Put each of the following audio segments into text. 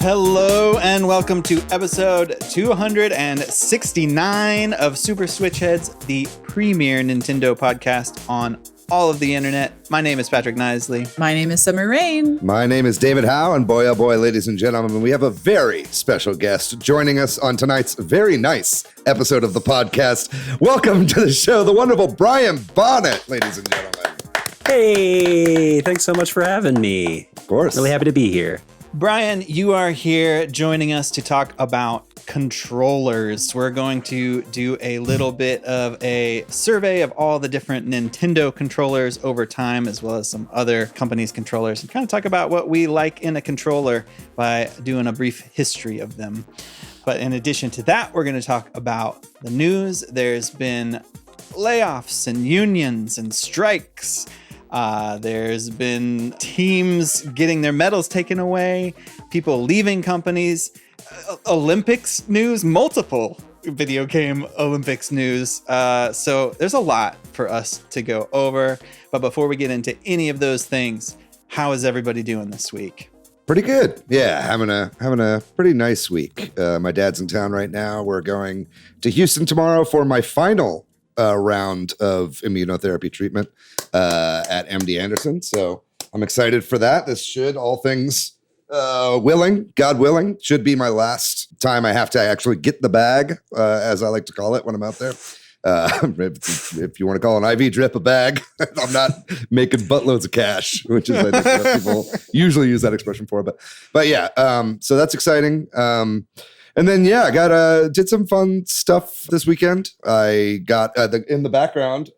Hello and welcome to episode 269 of Super Switch Headz, the premier Nintendo podcast on all of the internet. My name is Patrick Knisley. My name is Summer Rain. My name is David Howe, and boy, oh boy, ladies and gentlemen, we have a very special guest joining us on tonight's very nice episode of the podcast. Welcome to the show, the wonderful Brian Bonnet, ladies and gentlemen. Hey, thanks so much for having me. Of course. Really happy to be here. Brian, you are here joining us to talk about controllers. We're going to do a little bit of a survey of all the different Nintendo controllers over time, as well as some other companies' controllers, and kind of talk about what we like in a controller by doing a brief history of them. But in addition to that, we're going to talk about the news. There's been layoffs and unions and strikes. There's been teams getting their medals taken away, people leaving companies, Olympics news, multiple video game Olympics news. So there's a lot for us to go over. But before we get into any of those things, how is everybody doing this week? Pretty good. Yeah, having a pretty nice week. My dad's in town right now. We're going to Houston tomorrow for my final round of immunotherapy treatment at MD Anderson. So I'm excited for that. This should, all things willing, God willing, should be my last time I have to actually get the bag, as I like to call it when I'm out there. If you want to call an IV drip a bag, I'm not making buttloads of cash, which is I think what people usually use that expression for. But yeah, so that's exciting. And then, yeah, I did some fun stuff this weekend. I got, in the background,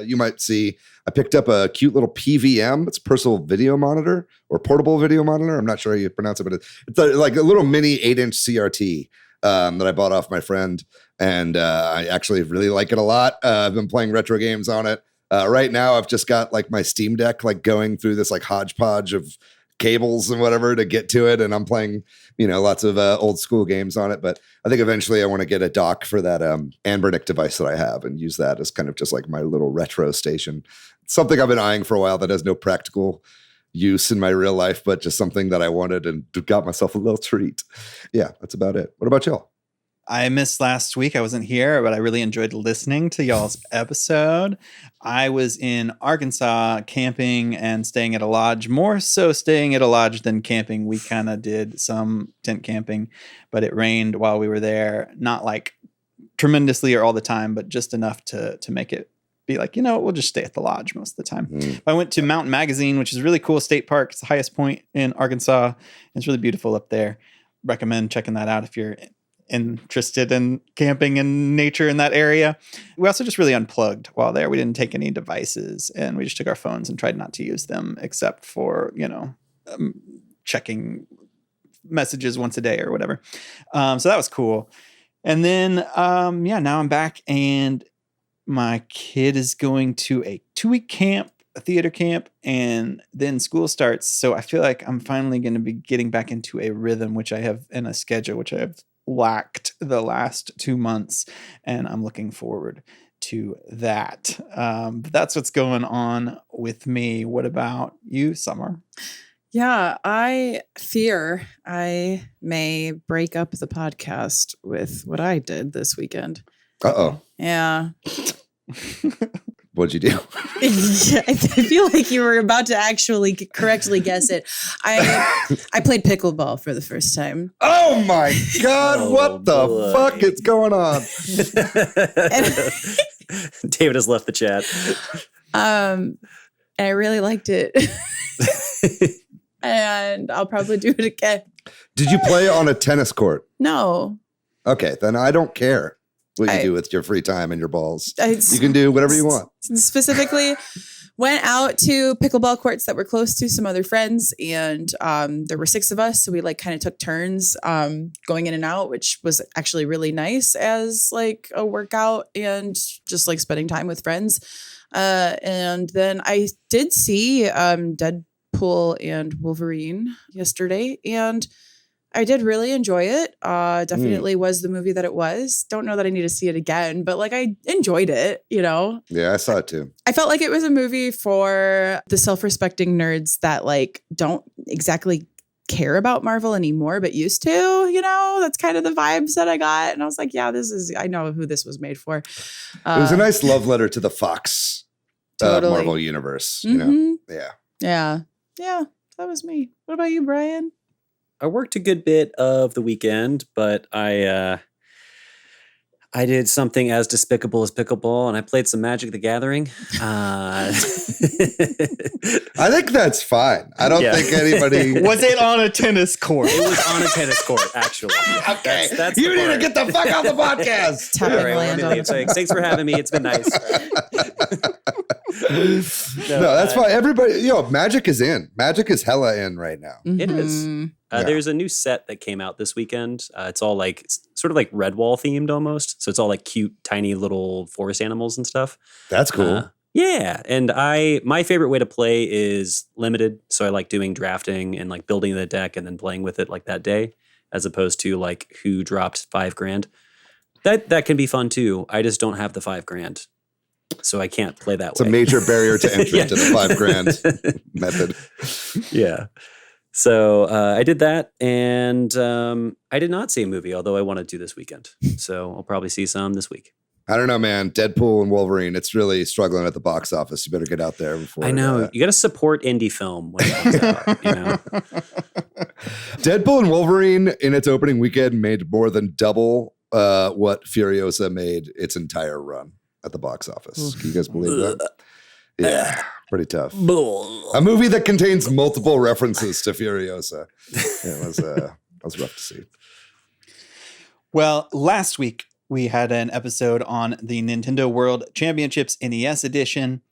you might see, I picked up a cute little PVM. It's a personal video monitor or portable video monitor. I'm not sure how you pronounce it, but it's like a little mini 8-inch CRT that I bought off my friend. And I actually really like it a lot. I've been playing retro games on it. Right now, I've just got like my Steam Deck, like going through this like hodgepodge of cables and whatever to get to it, and I'm playing lots of old school games on it. But I think eventually I want to get a dock for that Anbernic device that I have and use that as kind of just like my little retro station. It's something I've been eyeing for a while that has no practical use in my real life, but just something that I wanted and got myself a little treat. Yeah, that's about it. What about y'all? I missed last week. I wasn't here, but I really enjoyed listening to y'all's episode. I was in Arkansas camping and staying at a lodge, more so staying at a lodge than camping. We kind of did some tent camping, but it rained while we were there. Not like tremendously or all the time, but just enough to make it be like, we'll just stay at the lodge most of the time. I went to Mountain Magazine, which is a really cool state park. It's the highest point in Arkansas. It's really beautiful up there. Recommend checking that out if you're interested in camping and nature in that area. We also just really unplugged while there. We didn't take any devices, and we just took our phones and tried not to use them except for, checking messages once a day or whatever. So that was cool. And then, now I'm back, and my kid is going to a 2-week camp, a theater camp, and then school starts. So I feel like I'm finally going to be getting back into a rhythm, which I have in a schedule, which I have lacked the last 2 months, and I'm looking forward to that. But that's what's going on with me. What about you, Summer? Yeah, I fear I may break up the podcast with what I did this weekend. Uh-oh. Yeah. What'd you do? I feel like you were about to actually correctly guess it. I played pickleball for the first time. Oh my God, what the fuck is going on? David has left the chat. And I really liked it. And I'll probably do it again. Did you play on a tennis court? No. Okay, then I don't care what you do with your free time and your balls. You can do whatever you want. Specifically, went out to pickleball courts that were close to some other friends, and there were 6 of us, so we like kind of took turns going in and out, which was actually really nice as like a workout and just like spending time with friends. And then I did see Deadpool and Wolverine yesterday, and I did really enjoy it. Definitely was the movie that it was. Don't know that I need to see it again, but like I enjoyed it, Yeah, I saw it too. I felt like it was a movie for the self-respecting nerds that like don't exactly care about Marvel anymore, but used to, you know, that's kind of the vibes that I got. And I was like, yeah, I know who this was made for. It was a nice love letter to the Fox Totally. Marvel universe, you know? Yeah. Yeah. Yeah. That was me. What about you, Brian? I worked a good bit of the weekend, but I did something as despicable as pickleball, and I played some Magic the Gathering. I think that's fine. I don't think anybody... Was it on a tennis court? It was on a tennis court, actually. Okay. That's you need to get the fuck off the podcast. Tapping All right, land let on me leave. Thanks for having me. It's been nice. No, that's fine. Everybody, Magic is in. Magic is hella in right now. It is. Yeah. There's a new set that came out this weekend. It's all sort of like Redwall themed almost. So it's all like cute, tiny little forest animals and stuff. That's cool. Yeah. And my favorite way to play is limited. So I like doing drafting and like building the deck and then playing with it like that day, as opposed to like who dropped $5,000. That can be fun too. I just don't have the $5,000. So I can't play that way. It's a major barrier to entry to the $5,000 method. Yeah. So I did that, and I did not see a movie, although I wanted to this weekend. So I'll probably see some this week. I don't know, man. Deadpool and Wolverine, it's really struggling at the box office. You better get out there before. I know. You got to support indie film when it comes out, you know? Deadpool and Wolverine in its opening weekend made more than double what Furiosa made its entire run at the box office. Can you guys believe that? Yeah, pretty tough. A movie that contains multiple references to Furiosa. It was rough to see. Well, last week we had an episode on the Nintendo World Championships NES edition,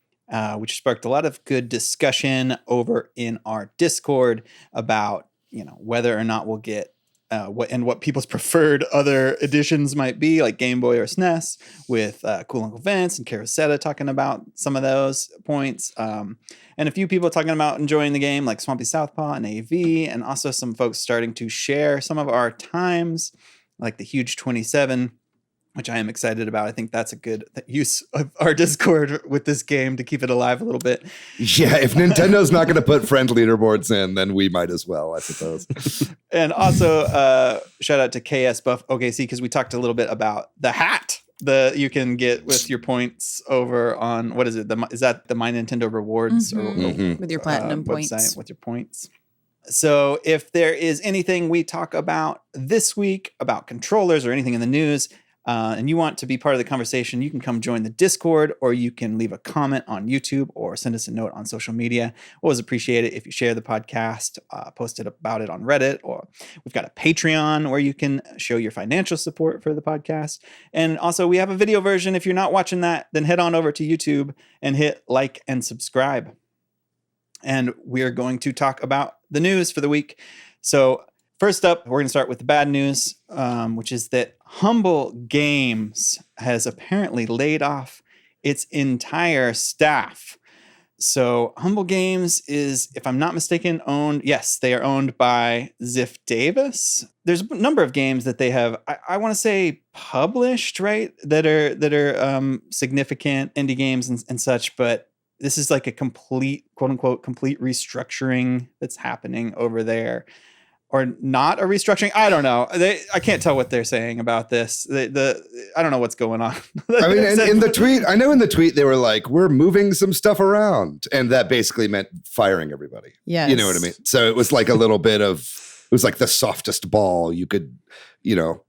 which sparked a lot of good discussion over in our Discord about, whether or not we'll get what people's preferred other editions might be, like Game Boy or SNES, with Cool Uncle Vince and Carosetta talking about some of those points. And a few people talking about enjoying the game, like Swampy Southpaw and AV, and also some folks starting to share some of our times, like the Huge 27, which I am excited about. I think that's a good use of our Discord with this game to keep it alive a little bit. Yeah, if Nintendo's not going to put friend leaderboards in, then we might as well, I suppose. And also, shout out to KS Buff OKC, because we talked a little bit about the hat that you can get with your points over on, what is it? Is that the My Nintendo Rewards? With your platinum points. Website with your points. So if there is anything we talk about this week about controllers or anything in the news, and you want to be part of the conversation, you can come join the Discord, or you can leave a comment on YouTube or send us a note on social media. Always appreciate it if you share the podcast, post it about it on Reddit, or we've got a Patreon where you can show your financial support for the podcast. And also we have a video version. If you're not watching that, then head on over to YouTube and hit like and subscribe. And we're going to talk about the news for the week. So first up, we're going to start with the bad news, which is that Humble Games has apparently laid off its entire staff. So Humble Games is, if I'm not mistaken, they are owned by Ziff Davis. There's a number of games that they have, I want to say, published, right? That are significant indie games and such, but this is like a complete, quote unquote, complete restructuring that's happening over there. Or not a restructuring. I don't know. I can't tell what they're saying about this. I don't know what's going on. I mean, in the tweet, they were like, we're moving some stuff around. And that basically meant firing everybody. Yes. You know what I mean? So it was like a little bit of, it was like the softest ball you could,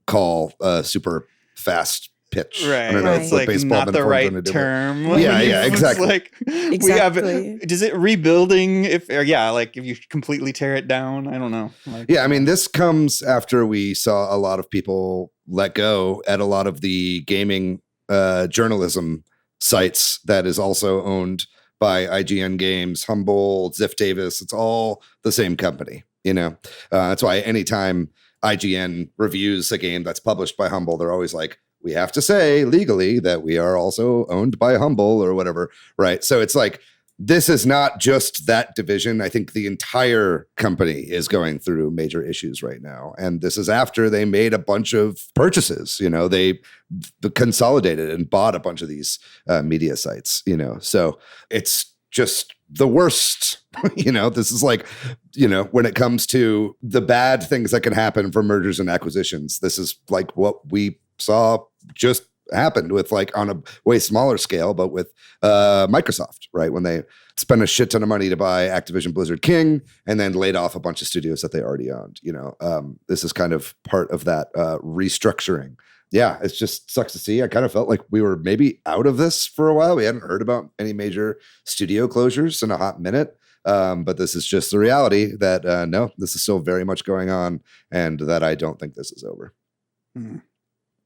call a super fast pitch. Right. I don't know. Right. It's like not the right term. Yeah, exactly. Exactly. We have, is it rebuilding? If you completely tear it down? I don't know. Yeah, I mean, this comes after we saw a lot of people let go at a lot of the gaming journalism sites that is also owned by IGN Games, Humble, Ziff Davis. It's all the same company, That's why anytime IGN reviews a game that's published by Humble, they're always like, we have to say legally that we are also owned by Humble or whatever, right? So it's like, this is not just that division. I think the entire company is going through major issues right now. And this is after they made a bunch of purchases. They consolidated and bought a bunch of these media sites, So it's just the worst. This is like, when it comes to the bad things that can happen from mergers and acquisitions, this is like what we saw just happened with, like, on a way smaller scale, but with Microsoft, right? When they spent a shit ton of money to buy Activision Blizzard King and then laid off a bunch of studios that they already owned. This is kind of part of that restructuring. Yeah, it just sucks to see. I kind of felt like we were maybe out of this for a while. We hadn't heard about any major studio closures in a hot minute. But this is just the reality that, no, this is still very much going on, and that I don't think this is over.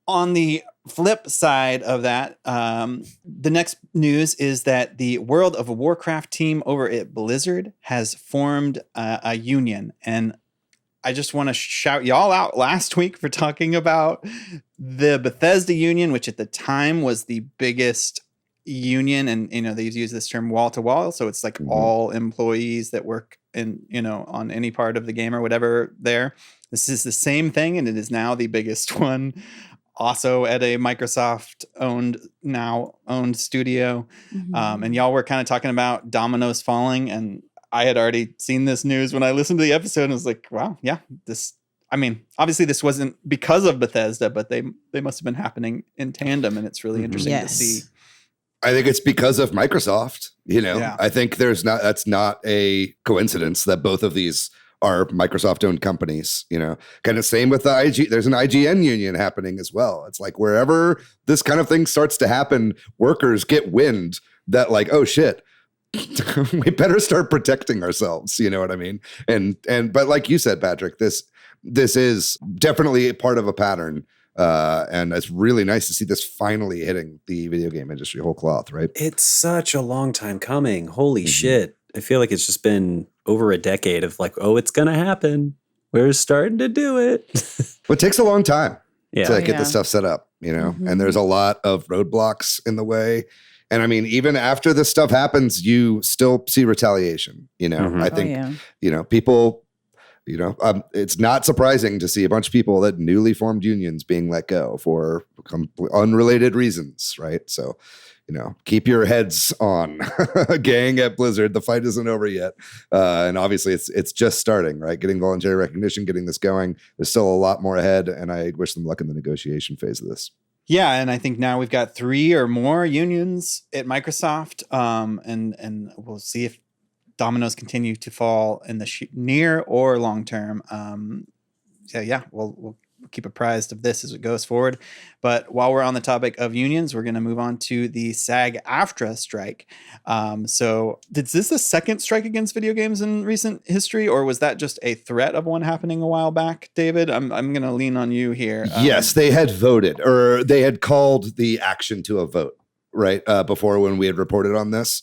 On the flip side of that, the next news is that the World of Warcraft team over at Blizzard has formed a union. And I just want to shout y'all out last week for talking about the Bethesda union, which at the time was the biggest union. And, they use this term wall to wall. So it's like all employees that work in, on any part of the game or whatever there. This is the same thing. And it is now the biggest one. Also at a Microsoft owned studio. And y'all were kind of talking about dominoes falling. And I had already seen this news when I listened to the episode and was like, wow, yeah, obviously this wasn't because of Bethesda, but they must have been happening in tandem. And it's really interesting to see. I think it's because of Microsoft, Yeah. I think that's not a coincidence that both of these are Microsoft-owned companies, kind of same with the there's an IGN union happening as well. It's like wherever this kind of thing starts to happen, workers get wind that, like, oh shit, we better start protecting ourselves. You know what I mean? But like you said, Patrick, this is definitely a part of a pattern. And it's really nice to see this finally hitting the video game industry whole cloth, right? It's such a long time coming. Holy shit. I feel like it's just been over a decade of like, oh, it's going to happen. We're starting to do it. Well, it takes a long time to get this stuff set up, and there's a lot of roadblocks in the way. And I mean, even after this stuff happens, you still see retaliation, I think, people, it's not surprising to see a bunch of people that newly formed unions being let go for unrelated reasons, right? So, keep your heads on, gang at Blizzard. The fight isn't over yet. And obviously it's just starting, right? Getting voluntary recognition, getting this going. There's still a lot more ahead, and I wish them luck in the negotiation phase of this. Yeah, and I think now we've got 3 or more unions at Microsoft, and we'll see if dominoes continue to fall in the near or long term. We'll keep apprised of this as it goes forward. But while we're on the topic of unions, we're going to move on to the SAG-AFTRA strike. So is this the second strike against video games in recent history, or was that just a threat of one happening a while back, David? I'm going to lean on you here. Yes, they had voted, or they had called the action to a vote, right? Before, when we had reported on this.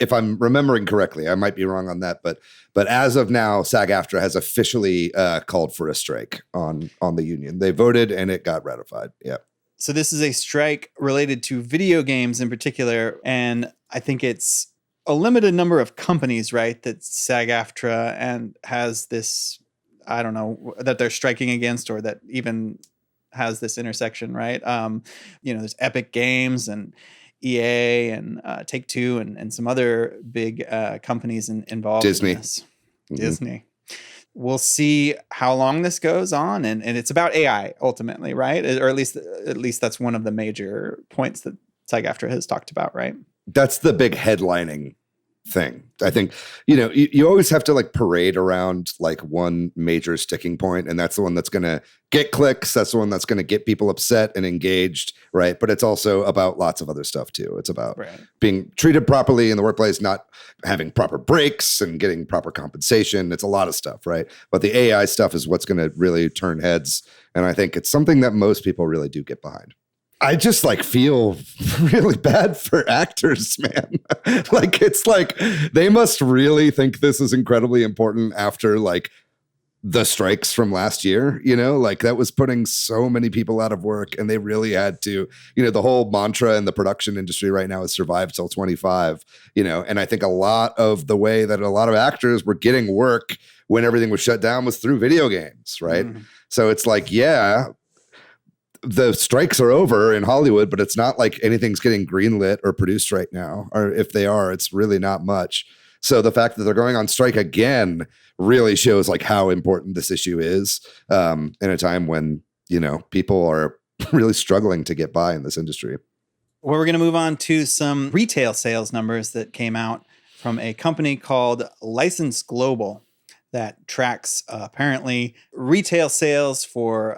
If I'm remembering correctly, I might be wrong on that, but as of now, SAG-AFTRA has officially called for a strike on the union. They voted and it got ratified. Yeah. So this is a strike related to video games in particular, and I think it's a limited number of companies, right, that SAG-AFTRA and has this, I don't know, that they're striking against, or that even has this intersection, right? There's Epic Games and EA and Take-Two and some other big companies involved. Disney. In this. Disney. We'll see how long this goes on, and it's about AI ultimately, right? Or at least that's one of the major points that SAG-AFTRA has talked about, right? That's the big headlining thing. I think, you always have to like parade around like one major sticking point, and that's the one that's going to get clicks. That's the one that's going to get people upset and engaged, right? But it's also about lots of other stuff too. It's about being treated properly in the workplace, not having proper breaks and getting proper compensation. It's a lot of stuff, right? But the AI stuff is what's going to really turn heads. And I think it's something that most people really do get behind. I just like feel really bad for actors, man. Like, it's like they must really think this is incredibly important after like the strikes from last year, like that was putting so many people out of work, and they really had to, the whole mantra in the production industry right now is survive till 25, and I think a lot of the way that a lot of actors were getting work when everything was shut down was through video games, right? So it's like, yeah, the strikes are over in Hollywood, but it's not like anything's getting greenlit or produced right now. Or if they are, it's really not much. So the fact that they're going on strike again really shows like how important this issue is in a time when, people are really struggling to get by in this industry. Well, we're going to move on to some retail sales numbers that came out from a company called License Global that tracks apparently retail sales for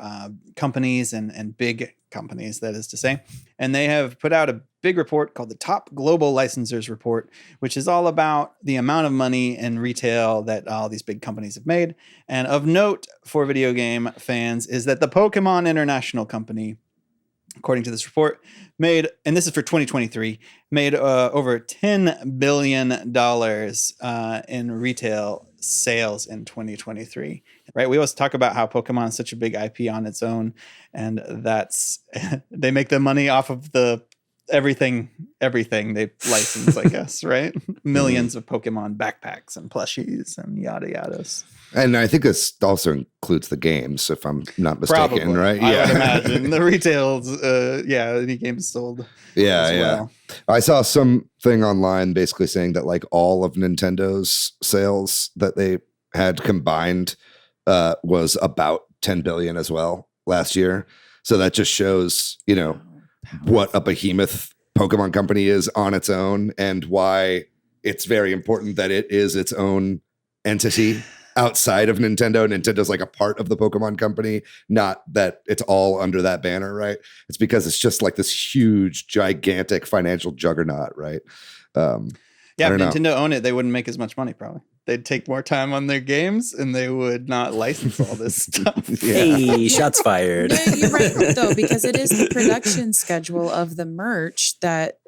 companies and big companies, that is to say. And they have put out a big report called the Top Global Licensors Report, which is all about the amount of money in retail that all these big companies have made. And of note for video game fans is that the Pokemon International Company, according to this report, made, and this is for 2023, made over $10 billion in retail sales in 2023, right? We always talk about how Pokemon is such a big IP on its own, and that's, they make the money off of the everything they license, I guess, right? Millions of Pokemon backpacks and plushies and yada yadas. And I think this also includes the games, if I'm not mistaken, Probably. right? I would imagine the retails, any games sold. Yeah. I saw something online basically saying that like all of Nintendo's sales that they had combined was about 10 billion as well last year. So that just shows, what a behemoth Pokemon company is on its own and why it's very important that it is its own entity outside of Nintendo. Nintendo's like a part of the Pokemon company, not that it's all under that banner, right? It's because it's just like this huge, gigantic financial juggernaut, right? If Nintendo owned it, they wouldn't make as much money probably. They'd take more time on their games and they would not license all this stuff. Hey, shots fired. No, you're right, though, because it is the production schedule of the merch that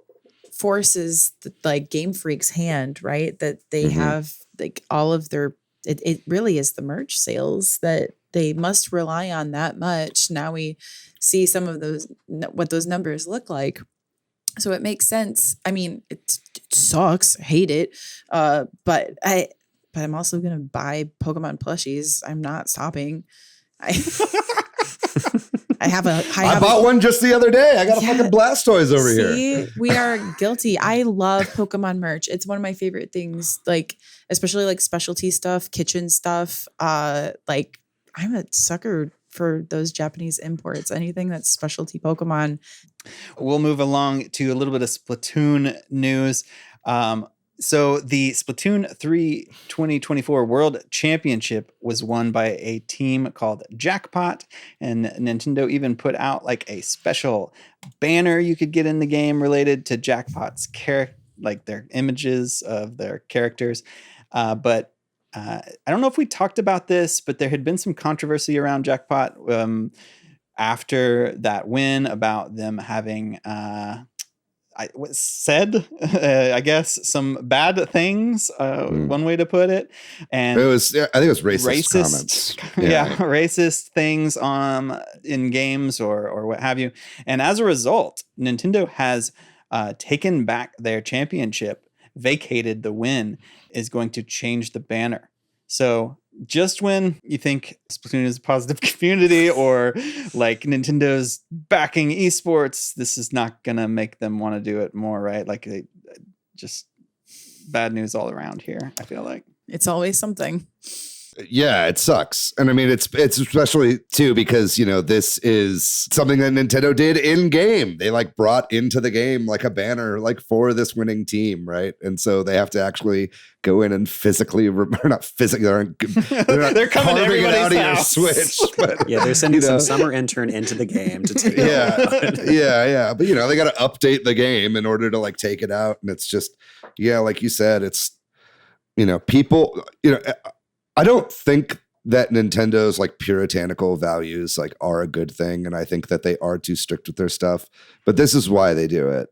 forces like Game Freak's hand, right? That they have like all of their, it really is the merch sales that they must rely on that much. Now we see some of those, what those numbers look like. So it makes sense. I mean, it sucks. I hate it. But I'm also going to buy Pokemon plushies. I'm not stopping. I bought one just the other day. I got a fucking Blastoise over here. We are guilty. I love Pokemon merch. It's one of my favorite things, like, especially like specialty stuff, kitchen stuff. Like I'm a sucker for those Japanese imports, anything that's specialty Pokemon. We'll move along to a little bit of Splatoon news. So the Splatoon 3 2024 World Championship was won by a team called Jackpot, and Nintendo even put out like a special banner you could get in the game related to Jackpot's like their images of their characters. But I don't know if we talked about this, but there had been some controversy around Jackpot after that win about them having I guess some bad things, one way to put it. And I think it was racist comments. Racist things in games or what have you. And as a result, Nintendo has taken back their championship, vacated the win, is going to change the banner. So just when you think Splatoon is a positive community or like Nintendo's backing esports, this is not going to make them want to do it more, right? Like just bad news all around here, I feel like. It's always something. Yeah, it sucks. And I mean, it's especially too, because, this is something that Nintendo did in game. They like brought into the game like a banner like for this winning team. Right. And so they have to actually go in and physically, they're not coming to everybody's out house. Of your Switch. But, yeah, they're sending some summer intern into the game to take it. Yeah. But, they got to update the game in order to like take it out. And it's just, like you said, it's, people, I don't think that Nintendo's like puritanical values like are a good thing. And I think that they are too strict with their stuff, but this is why they do it.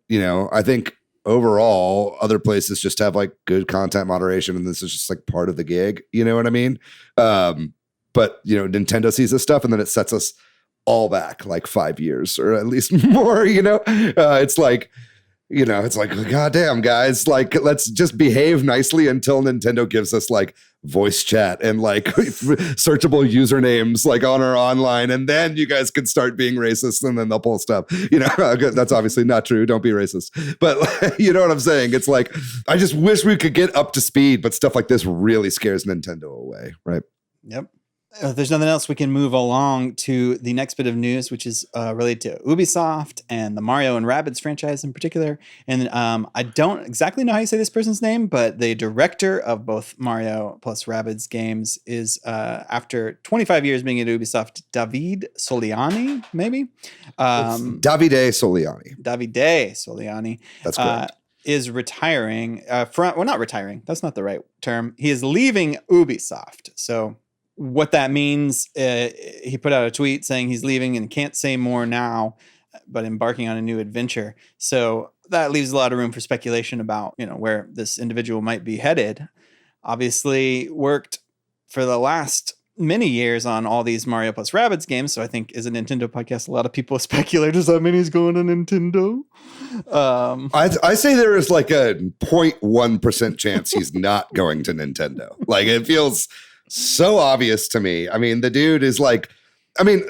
I think overall other places just have like good content moderation and this is just like part of the gig. You know what I mean? But Nintendo sees this stuff and then it sets us all back like 5 years or at least more, it's like, You know, it's like, goddamn, guys, like, let's just behave nicely until Nintendo gives us like voice chat and like searchable usernames like on our online, and then you guys can start being racist, and then they'll pull stuff. You know, that's obviously not true. Don't be racist. But you know what I'm saying? It's like, I just wish we could get up to speed, but stuff like this really scares Nintendo away, right? Yep. If there's nothing else, we can move along to the next bit of news, which is related to Ubisoft and the Mario and Rabbids franchise in particular. And I don't exactly know how you say this person's name, but the director of both Mario plus Rabbids games is, after 25 years being at Ubisoft, Davide Soliani, maybe? Davide Soliani. Davide Soliani. That's correct. Is retiring not retiring. That's not the right term. He is leaving Ubisoft. So what that means, he put out a tweet saying he's leaving and can't say more now, but embarking on a new adventure. So that leaves a lot of room for speculation about, you know, where this individual might be headed. Obviously worked for the last many years on all these Mario plus Rabbids games. So I think as a Nintendo podcast, a lot of people speculate, does that mean he's going to Nintendo? I say there is like a 0.1% chance he's not going to Nintendo. Like, it feels so obvious to me. I mean, the dude is like, I mean,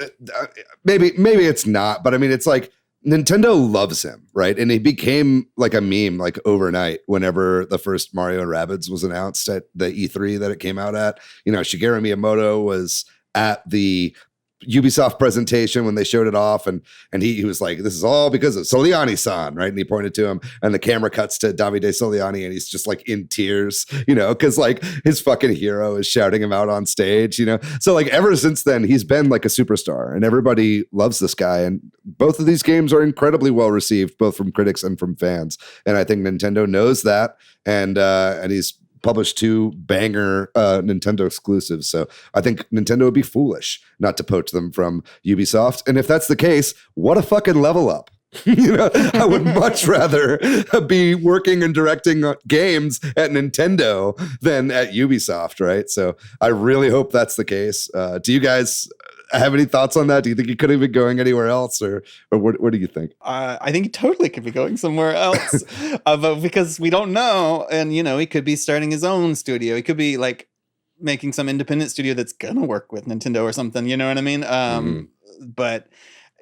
maybe it's not, but I mean, it's like Nintendo loves him, right? And he became like a meme like overnight whenever the first Mario and Rabbids was announced at the E3 that it came out at. You know, Shigeru Miyamoto was at the Ubisoft presentation when they showed it off, and he was like, this is all because of Soliani-san, right? And he pointed to him, and the camera cuts to Davide Soliani, and he's just like in tears, you know, because like his fucking hero is shouting him out on stage, you know? So like ever since then, he's been like a superstar, and everybody loves this guy, and both of these games are incredibly well received, both from critics and from fans. And I think Nintendo knows that, and he's published 2 banger Nintendo exclusives. So I think Nintendo would be foolish not to poach them from Ubisoft. And if that's the case, what a fucking level up. You know, I would much rather be working and directing games at Nintendo than at Ubisoft, right? So I really hope that's the case. Do you guys have any thoughts on that? Do you think he could have been going anywhere else, or what do you think? I think he totally could be going somewhere else, because we don't know. And, you know, he could be starting his own studio. He could be like making some independent studio that's gonna work with Nintendo or something. You know what I mean? But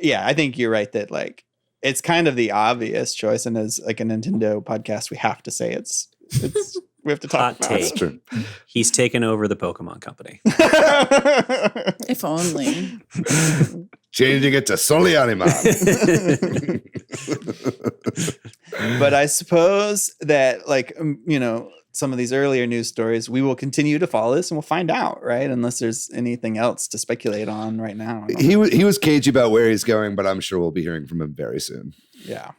yeah, I think you're right that like it's kind of the obvious choice, and as like a Nintendo podcast, we have to say it's we have to talk about it. He's taken over the Pokemon company. If only. Changing it to Soliani Man. But I suppose that, like, you know, some of these earlier news stories, we will continue to follow this and we'll find out, right? Unless there's anything else to speculate on right now. He was cagey about where he's going, but I'm sure we'll be hearing from him very soon. Yeah.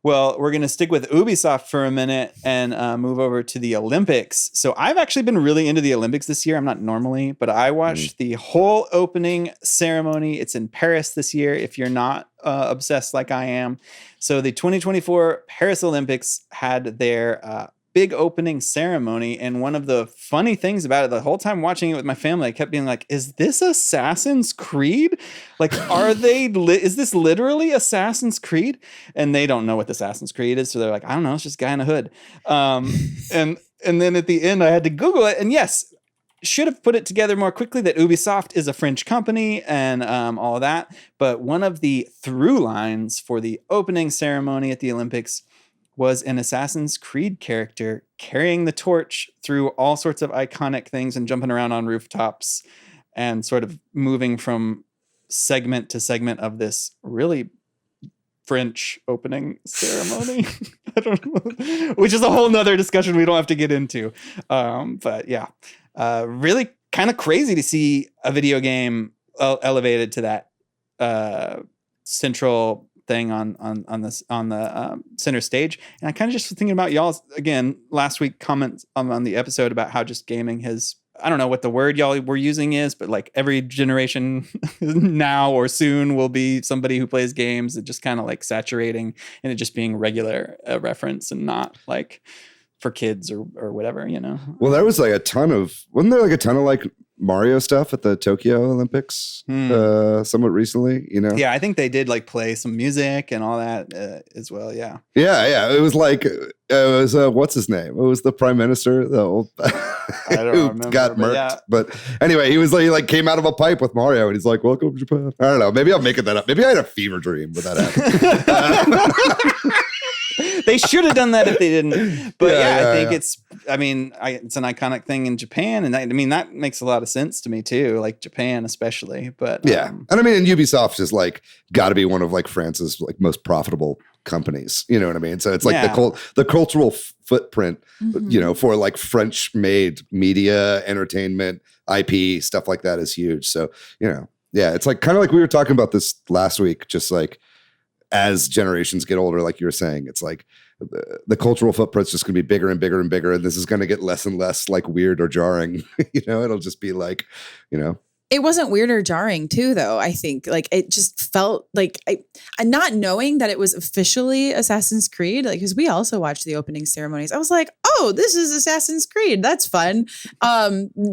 Well, we're going to stick with Ubisoft for a minute and move over to the Olympics. So I've actually been really into the Olympics this year. I'm not normally, but I watched the whole opening ceremony. It's in Paris this year, if you're not obsessed like I am. So the 2024 Paris Olympics had their big opening ceremony. And one of the funny things about it, the whole time watching it with my family, I kept being like, is this Assassin's Creed? Like, is this literally Assassin's Creed? And they don't know what Assassin's Creed is. So they're like, I don't know. It's just a guy in a hood. And then at the end I had to Google it. And yes, should have put it together more quickly that Ubisoft is a French company and all of that. But one of the through lines for the opening ceremony at the Olympics was an Assassin's Creed character carrying the torch through all sorts of iconic things and jumping around on rooftops and sort of moving from segment to segment of this really French opening ceremony. I don't know, which is a whole nother discussion we don't have to get into. But yeah, really kind of crazy to see a video game elevated to that central thing on the center stage. And I kind of just was thinking about y'all's, again, last week comments on the episode about how just gaming has, I don't know what the word y'all were using is, but like every generation now or soon will be somebody who plays games. It just kind of like saturating and it just being regular reference and not like for kids or whatever, you know? Well, there was like wasn't there like a ton of like Mario stuff at the Tokyo Olympics somewhat recently, you know? Yeah, I think they did like play some music and all that as well. Yeah. Yeah. It was like, what's his name? It was the prime minister, the old I don't who remember, got but murked. yeah. But anyway, he was like, he like came out of a pipe with Mario and he's like, welcome to Japan. I don't know. Maybe I'm making that up. Maybe I had a fever dream with that happened. They should have done that if they didn't. But I think yeah. it's an iconic thing in Japan. And I mean, that makes a lot of sense to me too, like Japan especially. But yeah. And I mean, and Ubisoft is like got to be one of like France's like most profitable companies. You know what I mean? So it's like the cultural footprint, you know, for like French made media, entertainment, IP, stuff like that is huge. So, you know, yeah, it's like kind of like we were talking about this last week, just like as generations get older, like you were saying, it's like the cultural footprint's just going to be bigger and bigger and bigger. And this is going to get less and less like weird or jarring. You know, it'll just be like, you know. It wasn't weird or jarring too, though. I think like it just felt like I'm not knowing that it was officially Assassin's Creed, like, because we also watched the opening ceremonies. I was like, oh, this is Assassin's Creed. That's fun.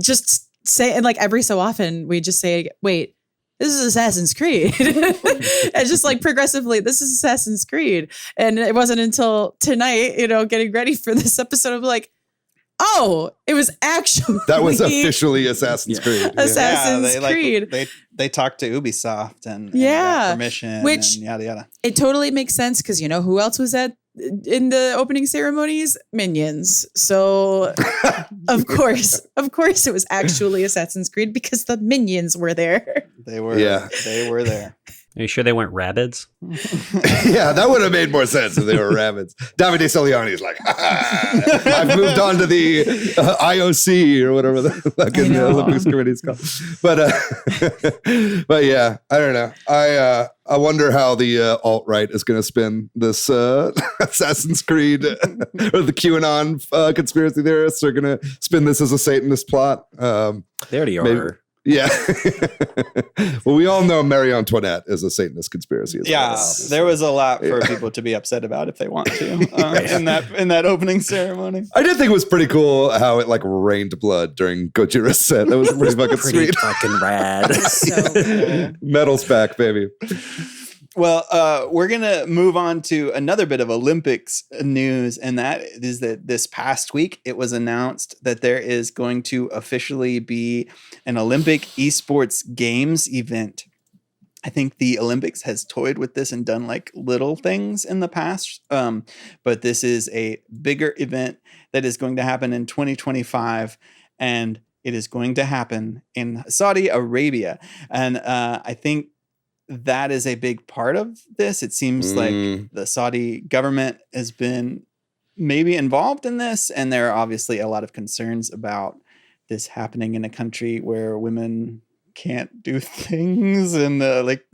Just say, and like every so often we just say, wait, this is Assassin's Creed. And just like progressively, this is Assassin's Creed. And it wasn't until tonight, you know, getting ready for this episode of like, oh, it was actually that was officially Assassin's Creed. Assassin's Creed. They talked to Ubisoft and got permission, which and yada yada. It totally makes sense because you know who else was in the opening ceremonies? Minions. So of course it was actually Assassin's Creed because the Minions were there. They were there. Are you sure they weren't rabbits? Yeah, that would have made more sense if they were rabbits. Davide Celiani is like, I've moved on to the IOC or whatever the fucking Olympics committee is called. But yeah, I don't know. I wonder how the alt-right is going to spin this Assassin's Creed or the QAnon conspiracy theorists are going to spin this as a Satanist plot. They already are. Yeah. Well, we all know Marie Antoinette is a Satanist conspiracy. There was a lot for people to be upset about if they want to in that opening ceremony. I did think it was pretty cool how it like rained blood during Gojira's set. That was pretty fucking sweet. Fucking rad. So cool. Metal's back, baby. Well, we're going to move on to another bit of Olympics news, and that is that this past week it was announced that there is going to officially be an Olympic esports games event. I think the Olympics has toyed with this and done like little things in the past, but this is a bigger event that is going to happen in 2025, and it is going to happen in Saudi Arabia. And I think that is a big part of this. It seems like the Saudi government has been maybe involved in this, and there are obviously a lot of concerns about this happening in a country where women can't do things and like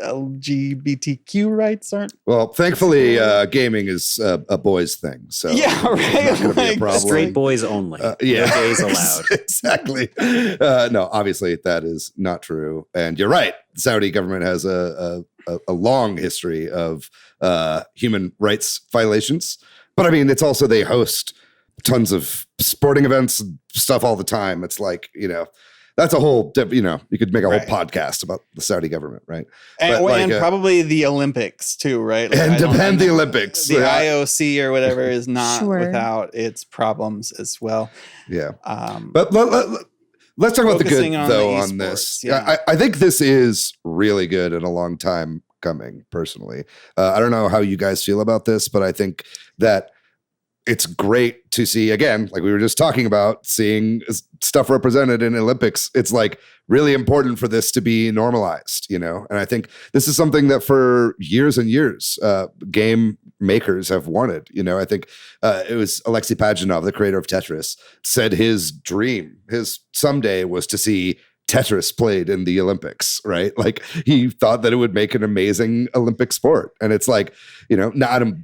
LGBTQ rights aren't. Well, thankfully, gaming is a boys' thing, so yeah, right. It's not gonna be a problem. Straight boys only. Yeah, no gays allowed. Exactly. No, obviously that is not true, and you're right. The Saudi government has a long history of human rights violations, but I mean, it's also they host tons of sporting events and stuff all the time. It's like, you know. That's a whole, you know, you could make a whole podcast about the Saudi government, right? And probably the Olympics too, right? Like, and the Olympics. The IOC or whatever is not without its problems as well. Yeah. But let's talk about the good, though, on this. Yeah. I think this is really good and a long time coming, personally. I don't know how you guys feel about this, but I think that it's great to see, again, like we were just talking about, seeing stuff represented in Olympics. It's like really important for this to be normalized, you know? And I think this is something that for years and years, game makers have wanted, you know? I think it was Alexei Pajitnov, the creator of Tetris, said his dream, his someday was to see Tetris played in the Olympics, right? Like he thought that it would make an amazing Olympic sport. And it's like, you know,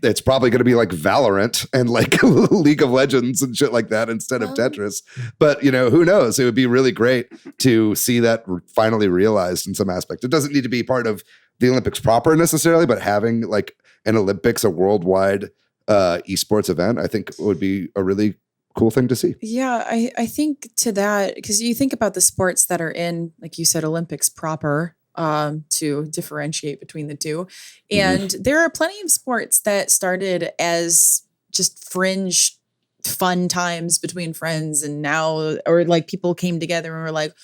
it's probably going to be like Valorant and like League of Legends and shit like that instead of Tetris. But, you know, who knows? It would be really great to see that finally realized in some aspect. It doesn't need to be part of the Olympics proper necessarily, but having like an Olympics, a worldwide esports event, I think would be a really cool thing to see. Yeah, I think to that, because you think about the sports that are in, like you said, Olympics proper, to differentiate between the two. And there are plenty of sports that started as just fringe fun times between friends, and now, or like people came together and were like,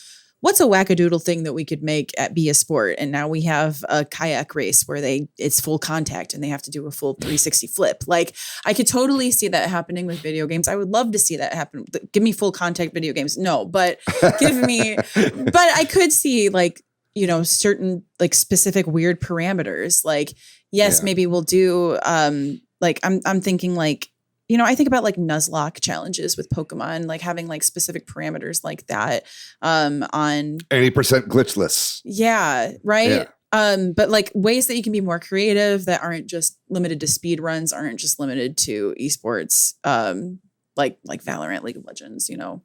what's a wackadoodle thing that we could make be a sport? And now we have a kayak race where it's full contact and they have to do a full 360 flip. Like, I could totally see that happening with video games. I would love to see that happen. Give me full contact video games. No, but but I could see, like, you know, certain like specific weird parameters. Like, yes, maybe we'll do like I'm thinking like, you know, I think about like Nuzlocke challenges with Pokemon, like having like specific parameters like that on 80% glitchless. Yeah. Right. Yeah. But like ways that you can be more creative that aren't just limited to speed runs, aren't just limited to esports, like Valorant, League of Legends, you know.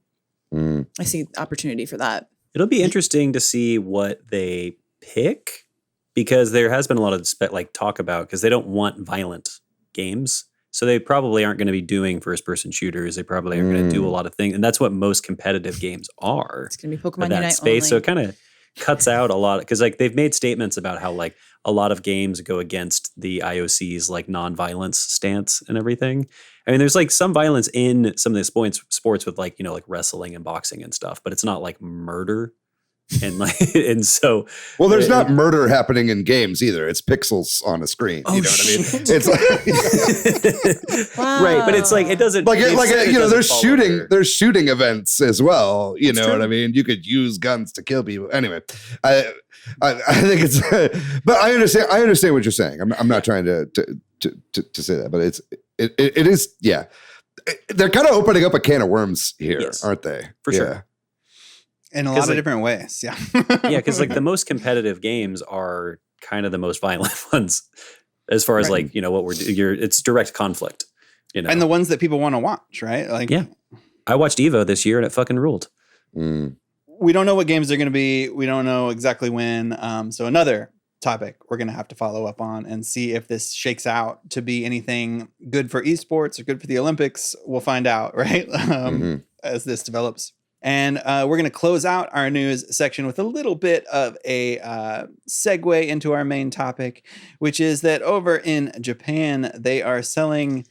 I see opportunity for that. It'll be interesting to see what they pick, because there has been a lot of talk about, because they don't want violent games. So they probably aren't going to be doing first-person shooters. They probably aren't going to do a lot of things, and that's what most competitive games are. It's going to be Pokemon that Unite space. only. So it kind of cuts out a lot, because like they've made statements about how like a lot of games go against the IOC's like non-violence stance and everything. I mean, there's like some violence in some of the sports with like, you know, like wrestling and boxing and stuff, but it's not like murder. And like, and so, well, there's not murder happening in games either. It's pixels on a screen. You know what I mean? It's like, Wow. right, but it's like it doesn't you know, there's shooting. Under. There's shooting events as well. You That's know true. what I mean? You could use guns to kill people. Anyway, I think it's, but I understand what you're saying. I'm not trying to say that, but it is. Yeah, they're kind of opening up a can of worms here, Yes. aren't they? For sure. In a lot of different ways. Yeah. Yeah, because like the most competitive games are kind of the most violent ones, as far as like, you know, what it's direct conflict, you know, And the ones that people want to watch, right? Like, yeah, I watched Evo this year and it fucking ruled. We don't know what games they're going to be. We don't know exactly when. So another topic we're going to have to follow up on and see if this shakes out to be anything good for esports or good for the Olympics. We'll find out, right? As this develops. And we're going to close out our news section with a little bit of a segue into our main topic, which is that over in Japan, they are selling,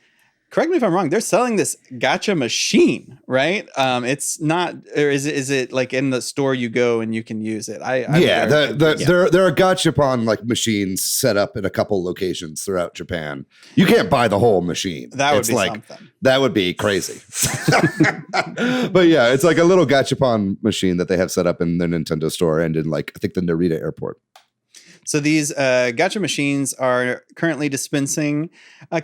correct me if I'm wrong, they're selling this gacha machine, right? It's not, or is it like in the store you go and you can use it? There are gachapon like machines set up in a couple locations throughout Japan. You can't buy the whole machine. That would be something. That would be crazy. But yeah, it's like a little gachapon machine that they have set up in the Nintendo store and in like, I think the Narita airport. So these gacha machines are currently dispensing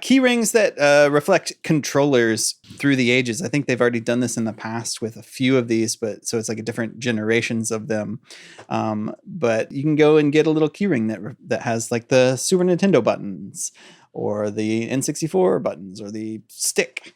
key rings that reflect controllers through the ages. I think they've already done this in the past with a few of these, but so it's like a different generations of them. But you can go and get a little key ring that has like the Super Nintendo buttons, or the N64 buttons, or the stick.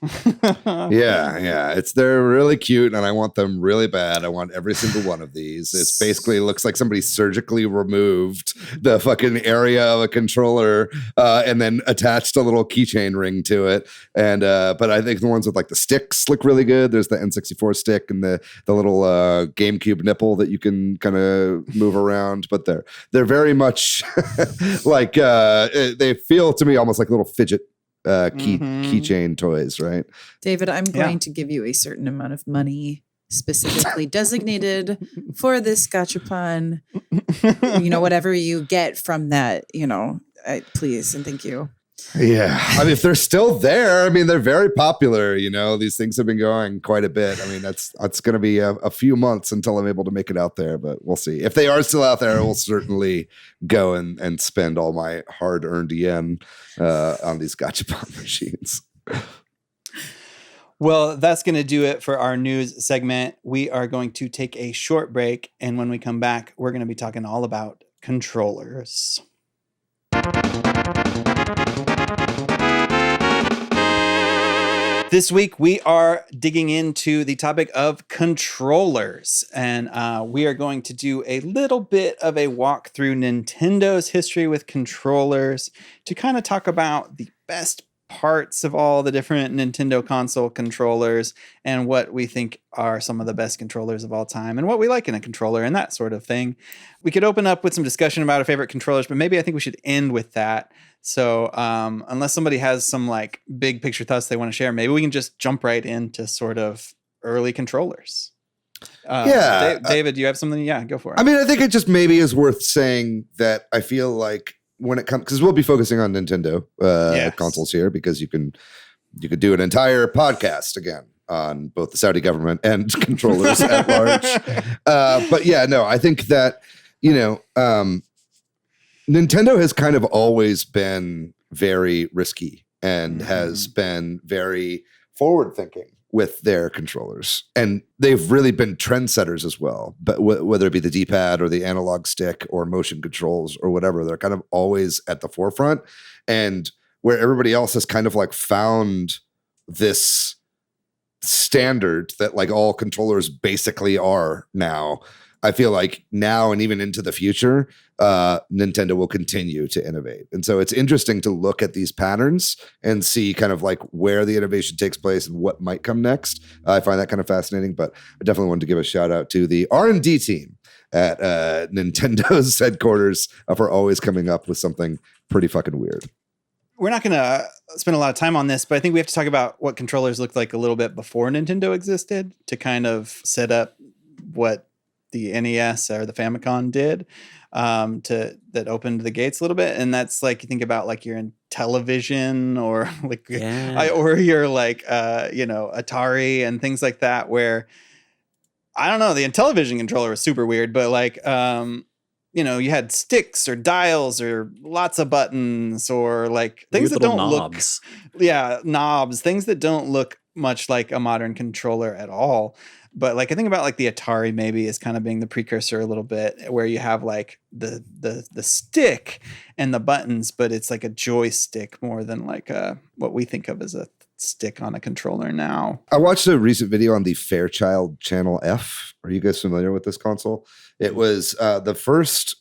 Yeah. They're really cute, and I want them really bad. I want every single one of these. It's basically looks like somebody surgically removed the fucking area of a controller and then attached a little keychain ring to it. And but I think the ones with like the sticks look really good. There's the N64 stick and the little GameCube nipple that you can kind of move around. But they're very much like they feel to me almost like little fidget keychain toys, right? David, I'm going to give you a certain amount of money specifically designated for this gachapon. You know, whatever you get from that, you know, please and thank you. Yeah. I mean, if they're still there, I mean, they're very popular. You know, these things have been going quite a bit. I mean, that's going to be a few months until I'm able to make it out there, but we'll see. If they are still out there, I will certainly go and spend all my hard-earned yen on these gachapon machines. Well, that's going to do it for our news segment. We are going to take a short break, and when we come back, we're going to be talking all about controllers. This week, we are digging into the topic of controllers, and we are going to do a little bit of a walk through Nintendo's history with controllers to kind of talk about the best parts of all the different Nintendo console controllers and what we think are some of the best controllers of all time and what we like in a controller and that sort of thing. We could open up with some discussion about our favorite controllers, but maybe I think we should end with that. So unless somebody has some like big picture thoughts they want to share, maybe we can just jump right into sort of early controllers. David, do you have something? Yeah, go for it. I mean, I think it just maybe is worth saying that I feel like when it comes, because we'll be focusing on Nintendo consoles here, because you could do an entire podcast again on both the Saudi government and controllers at large. But yeah, no, I think that, Nintendo has kind of always been very risky and has been very forward thinking with their controllers. And they've really been trendsetters as well. But whether it be the D-pad or the analog stick or motion controls or whatever, they're kind of always at the forefront. And where everybody else has kind of like found this standard that like all controllers basically are now, I feel like now and even into the future, Nintendo will continue to innovate. And so it's interesting to look at these patterns and see kind of like where the innovation takes place and what might come next. I find that kind of fascinating, but I definitely wanted to give a shout out to the R&D team at Nintendo's headquarters for always coming up with something pretty fucking weird. We're not going to spend a lot of time on this, but I think we have to talk about what controllers looked like a little bit before Nintendo existed to kind of set up what the NES or the Famicom did that opened the gates a little bit. And that's like, you think about like you're in television or like, or you're like, Atari and things like that, where I don't know, the Intellivision controller was super weird, but like, you had sticks or dials or lots of buttons or like things that don't knobs. Knobs, things that don't look much like a modern controller at all. But like I think about like the Atari maybe is kind of being the precursor a little bit, where you have like the stick and the buttons, but it's like a joystick more than like what we think of as a stick on a controller now. I watched a recent video on the Fairchild Channel F. Are you guys familiar with this console? It was the first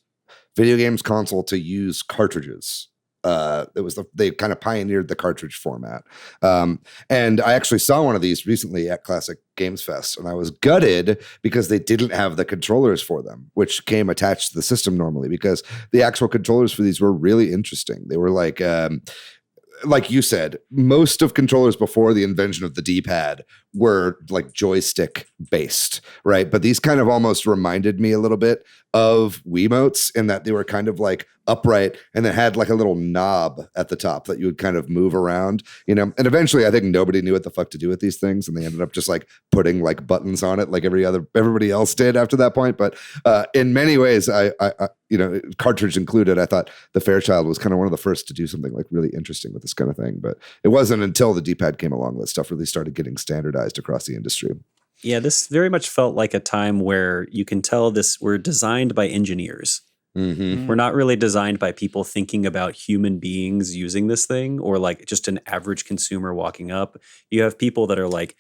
video games console to use cartridges. They kind of pioneered the cartridge format. And I actually saw one of these recently at Classic Games Fest, and I was gutted because they didn't have the controllers for them, which came attached to the system normally, because the actual controllers for these were really interesting. They were like you said, most of controllers before the invention of the D-pad were like joystick based, right? But these kind of almost reminded me a little bit of Wiimotes in that they were kind of like upright and then had like a little knob at the top that you would kind of move around, and eventually I think nobody knew what the fuck to do with these things, and they ended up just like putting like buttons on it like everybody else did after that point. But in many ways, I cartridge included, I thought the Fairchild was kind of one of the first to do something like really interesting with this kind of thing. But it wasn't until the D-pad came along that stuff really started getting standardized across the industry. Yeah, this very much felt like a time where you can tell we're designed by engineers. Mm-hmm. We're not really designed by people thinking about human beings using this thing, or like just an average consumer walking up. You have people that are like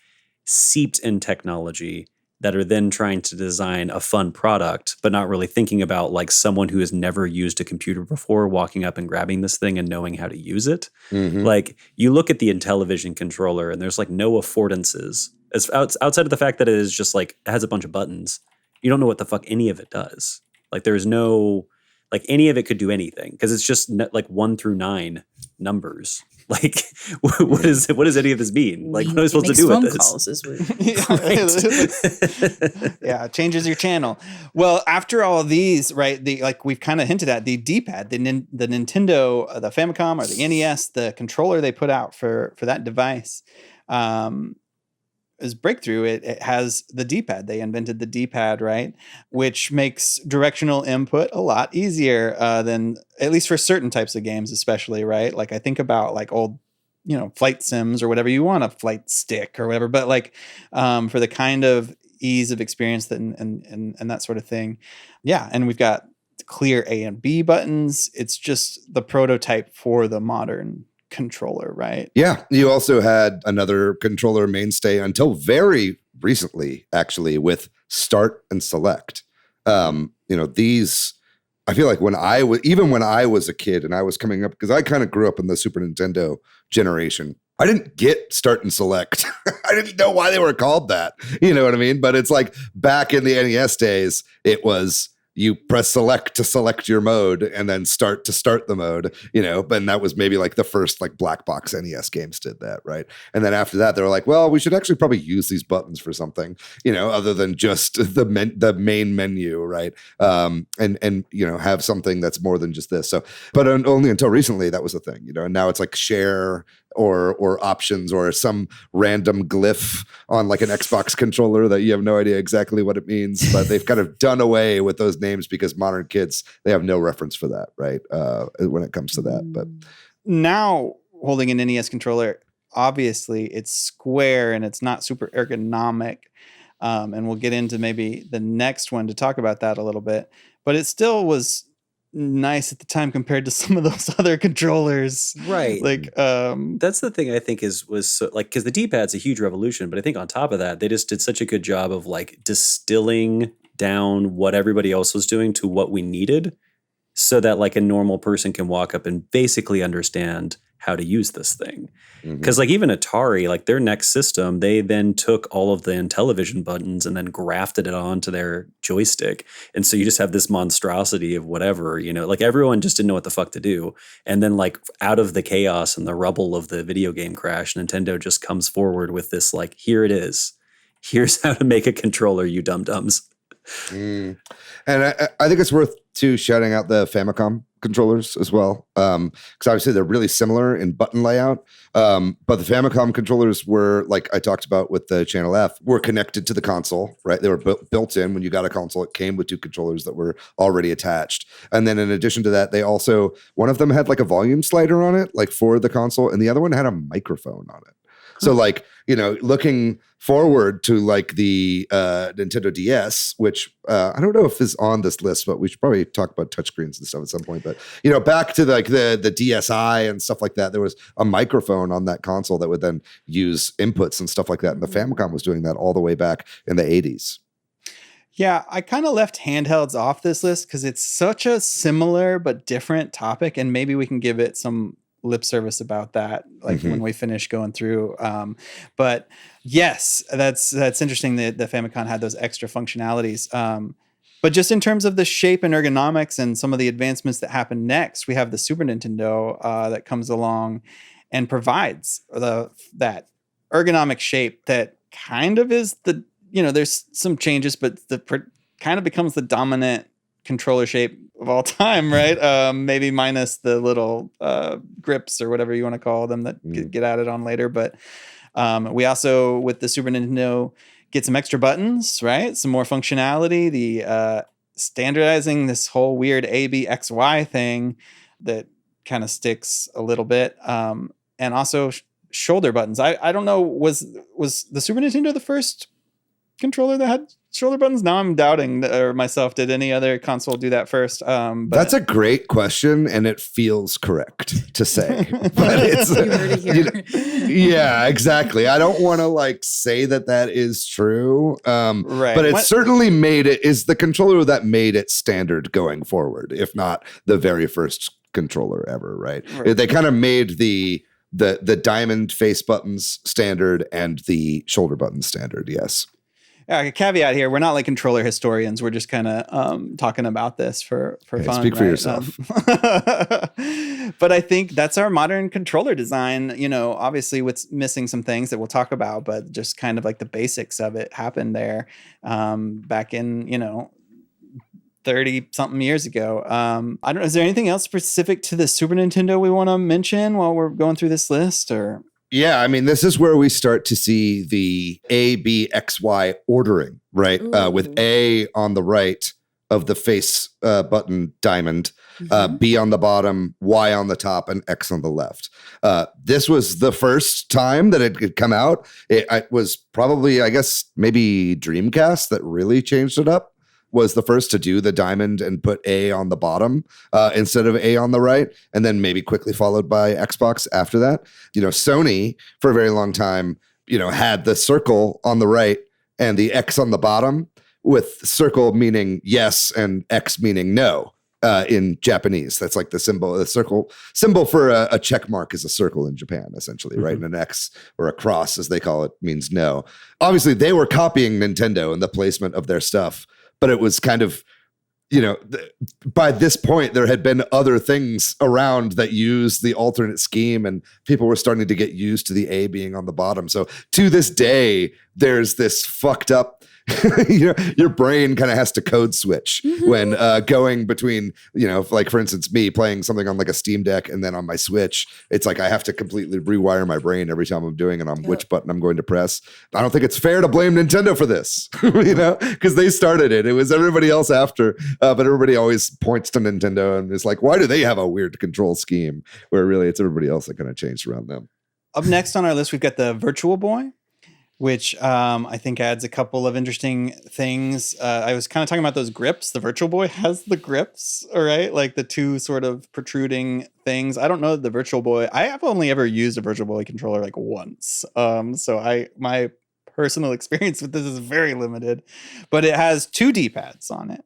seeped in technology that are then trying to design a fun product, but not really thinking about like someone who has never used a computer before walking up and grabbing this thing and knowing how to use it. Mm-hmm. Like you look at the Intellivision controller and there's like no affordances. Outside of the fact that it is just like, it has a bunch of buttons, you don't know what the fuck any of it does. Like there's no, like any of it could do anything, because it's just like 1 through 9 numbers. Like what does any of this mean? Like what am I supposed to do with this? Calls is weird. Yeah, it changes your channel. Well, after all of these, right, like we've kind of hinted at, the D-pad, the Nintendo, the Famicom or the NES, the controller they put out for that device, is breakthrough. It has the D-pad. They invented the D-pad, right? Which makes directional input a lot easier than, at least for certain types of games, especially, right? Like I think about like old, flight sims or whatever, you want a flight stick or whatever, but like for the kind of ease of experience that and that sort of thing. Yeah. And we've got clear A and B buttons. It's just the prototype for the modern controller, right? Yeah. You also had another controller mainstay until very recently, actually, with Start and Select. These, I feel like when I was a kid and I was coming up, because I kind of grew up in the Super Nintendo generation. I didn't get start and select. I didn't know why they were called that. You know what I mean? But it's like back in the NES days, it was you press select to select your mode and then start to start the mode, you know, and that was maybe like the first like black box NES games did that, right? And then after that, they were like, well, we should actually probably use these buttons for something, you know, other than just the main menu, right? And you know, have something that's more than just this. So, but only until recently that was a thing, you know, and now it's like share or options or some random glyph on like an Xbox controller that you have no idea exactly what it means, but they've kind of done away with those names because modern kids, they have no reference for that, right? When it comes to that. But now holding an NES controller, obviously it's square and it's not super ergonomic. And we'll get into maybe the next one to talk about that a little bit, but it still was nice at the time compared to some of those other controllers, right? Like that's the thing I think was so, like, because the D-pad's a huge revolution, but I think on top of that they just did such a good job of like distilling down what everybody else was doing to what we needed, so that like a normal person can walk up and basically understand how to use this thing. Because like even Atari, like their next system, they then took all of the Intellivision buttons and then grafted it onto their joystick. And so you just have this monstrosity of whatever, you know, like everyone just didn't know what the fuck to do. And then like out of the chaos and the rubble of the video game crash, Nintendo just comes forward with this like, here it is. Here's how to make a controller, you dum-dums. And I think it's worth too shouting out the Famicom controllers as well, because obviously they're really similar in button layout, but the Famicom controllers were, like I talked about with the Channel F, were connected to the console, right? They were built in. When you got a console, it came with two controllers that were already attached, and then in addition to that, they also, one of them had like a volume slider on it, like for the console, and the other one had a microphone on it. So like, you know, looking forward to like the Nintendo DS, which I don't know if is on this list, but we should probably talk about touchscreens and stuff at some point. But, you know, back to like the DSi and stuff like that, there was a microphone on that console that would then use inputs and stuff like that. And the Famicom was doing that all the way back in the 80s. Yeah, I kind of left handhelds off this list because it's such a similar but different topic. And maybe we can give it some lip service about that, like when we finish going through. But yes, that's interesting that the Famicom had those extra functionalities. But just in terms of the shape and ergonomics and some of the advancements that happen next, we have the Super Nintendo that comes along and provides that ergonomic shape that kind of is the, you know, there's some changes, but kind of becomes the dominant controller shape of all time, right? Maybe minus the little grips or whatever you want to call them that get added on later. But we also, with the Super Nintendo, get some extra buttons, right? Some more functionality. The standardizing this whole weird A, B, X, Y thing that kind of sticks a little bit. And also shoulder buttons. I don't know, was the Super Nintendo the first controller that had shoulder buttons? Now I'm doubting myself. Did any other console do that first? But that's a great question, and it feels correct to say. But it's yeah, exactly. I don't want to like say that is true, right? But it certainly is the controller that made it standard going forward, if not the very first controller ever. Right? They kind of made the diamond face buttons standard and the shoulder buttons standard. Yes. A caveat here: we're not like controller historians. We're just kind of talking about this for fun. Speak for yourself. But I think that's our modern controller design. You know, obviously, with missing some things that we'll talk about, but just kind of like the basics of it happened there back in 30-something years ago. I don't know. Is there anything else specific to the Super Nintendo we want to mention while we're going through this list, or? Yeah, I mean, this is where we start to see the A, B, X, Y ordering, right? With A on the right of the face button diamond, B on the bottom, Y on the top, and X on the left. This was the first time that it could come out. It was probably, I guess, maybe Dreamcast that really changed it up. Was the first to do the diamond and put A on the bottom instead of A on the right, and then maybe quickly followed by Xbox after that. You know, Sony for a very long time, you know, had the circle on the right and the X on the bottom, with circle meaning yes and X meaning no. in Japanese. That's like the symbol for a check mark is a circle in Japan, essentially, right? And an X or a cross, as they call it, means no. Obviously, they were copying Nintendo and the placement of their stuff, but it was kind of, by this point, there had been other things around that used the alternate scheme, and people were starting to get used to the A being on the bottom. So to this day, there's this fucked up, your brain kind of has to code switch when going between, like for instance, me playing something on like a Steam Deck and then on my Switch, it's like I have to completely rewire my brain every time I'm doing it on which button I'm going to press. I don't think it's fair to blame Nintendo for this, because they started it. It was everybody else after, but everybody always points to Nintendo and is like, why do they have a weird control scheme? Where really it's everybody else that kind of changed around them. Up next on our list, we've got the Virtual Boy, which I think adds a couple of interesting things. I was kind of talking about those grips. The Virtual Boy has the grips, all right? Like the two sort of protruding things. I don't know the Virtual Boy. I have only ever used a Virtual Boy controller like once. So my personal experience with this is very limited. But it has 2 D-pads on it,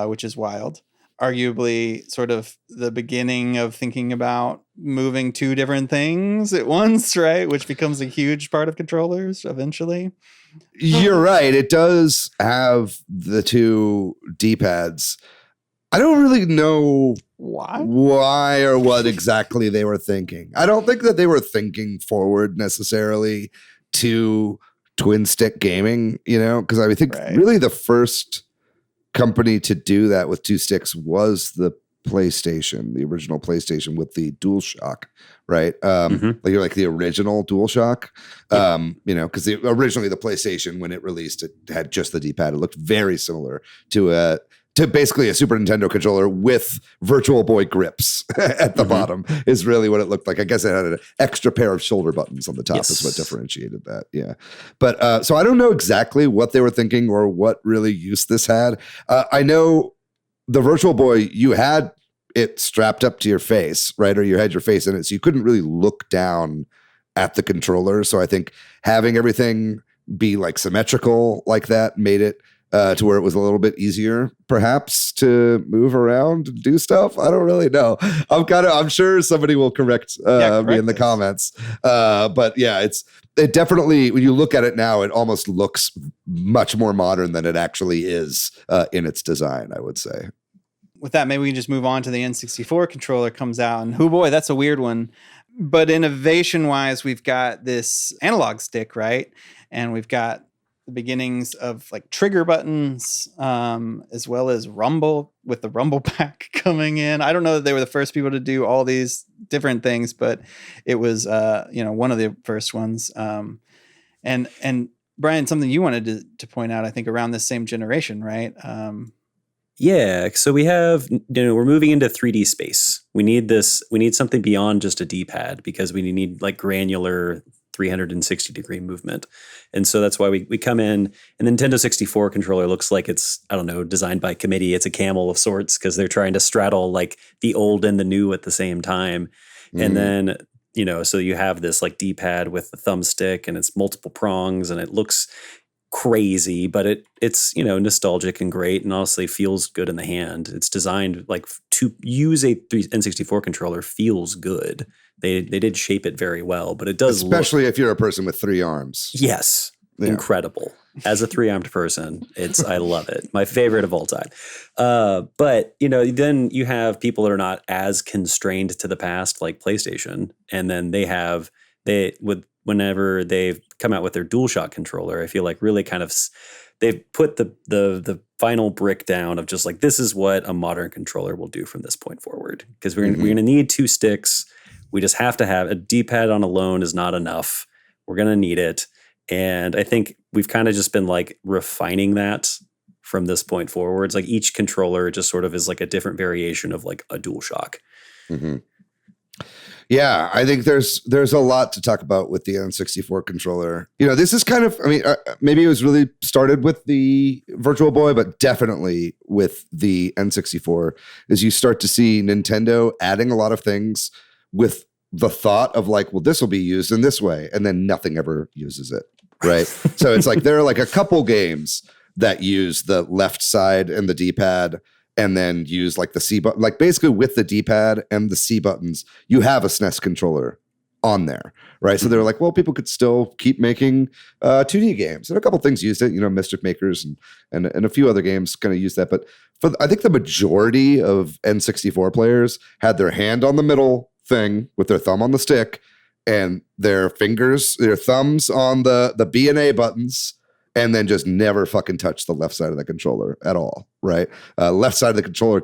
which is wild. Arguably sort of the beginning of thinking about moving 2 different things at once, right? Which becomes a huge part of controllers eventually. You're right. It does have the 2 D-pads. I don't really know why or what exactly they were thinking. I don't think that they were thinking forward necessarily to twin stick gaming, because I think really the first company to do that with 2 sticks was the PlayStation, the original PlayStation with the DualShock, right? Like the original DualShock, because originally the PlayStation, when it released, it had just the D-pad. It looked very similar to basically a Super Nintendo controller with Virtual Boy grips at the bottom is really what it looked like. I guess it had an extra pair of shoulder buttons on the top is what differentiated that. Yeah. But so I don't know exactly what they were thinking or what really use this had. I know the Virtual Boy, you had it strapped up to your face, right? Or you had your face in it. So you couldn't really look down at the controller. So I think having everything be like symmetrical like that made it to where it was a little bit easier, perhaps, to move around and do stuff. I don't really know. I'm sure somebody will correct me in the comments. But yeah, it definitely, when you look at it now, it almost looks much more modern than it actually is in its design, I would say. With that, maybe we can just move on to the N64 controller comes out, and oh boy, that's a weird one. But innovation-wise, we've got this analog stick, right? And we've got the beginnings of like trigger buttons, as well as rumble with the rumble pack coming in. I don't know that they were the first people to do all these different things, but it was one of the first ones. And Brian, something you wanted to point out, I think, around this same generation, right? Yeah, so we have, we're moving into 3D space. We need something beyond just a D-pad, because we need like granular 360-degree movement. And so that's why we come in, and the Nintendo 64 controller looks like it's, I don't know, designed by committee. It's a camel of sorts, because they're trying to straddle like the old and the new at the same time. And then, so you have this like D-pad with the thumbstick, and it's multiple prongs, and it looks crazy, but it's nostalgic and great, and honestly feels good in the hand. It's designed like to use a N64 controller feels good. They did shape it very well, but it does especially if you're a person with 3 arms. Yes, yeah. Incredible. As a 3-armed person, I love it. My favorite of all time. But then you have people that are not as constrained to the past, like PlayStation, and then whenever they've come out with their DualShock controller, I feel like really kind of they've put the final brick down of just like, this is what a modern controller will do from this point forward. Because we're going to need 2 sticks. We just have to have a D-pad on alone is not enough. We're going to need it. And I think we've kind of just been like refining that from this point forwards. Like each controller just sort of is like a different variation of like a DualShock. Yeah, I think there's a lot to talk about with the N64 controller. This is kind of, maybe it was really started with the Virtual Boy, but definitely with the N64, as you start to see Nintendo adding a lot of things with the thought of like, well, this will be used in this way, and then nothing ever uses it, right? So it's like there are like a couple games that use the left side and the D-pad and then use like the C button, like basically with the D-pad and the C buttons, you have a SNES controller on there, right? So they were like, well, people could still keep making 2D games, and a couple things used it, Mischief Makers and a few other games kind of used that. But I think the majority of N64 players had their hand on the middle thing with their thumb on the stick and their thumbs on the B and A buttons, and then just never fucking touch the left side of the controller at all, right? Left side of the controller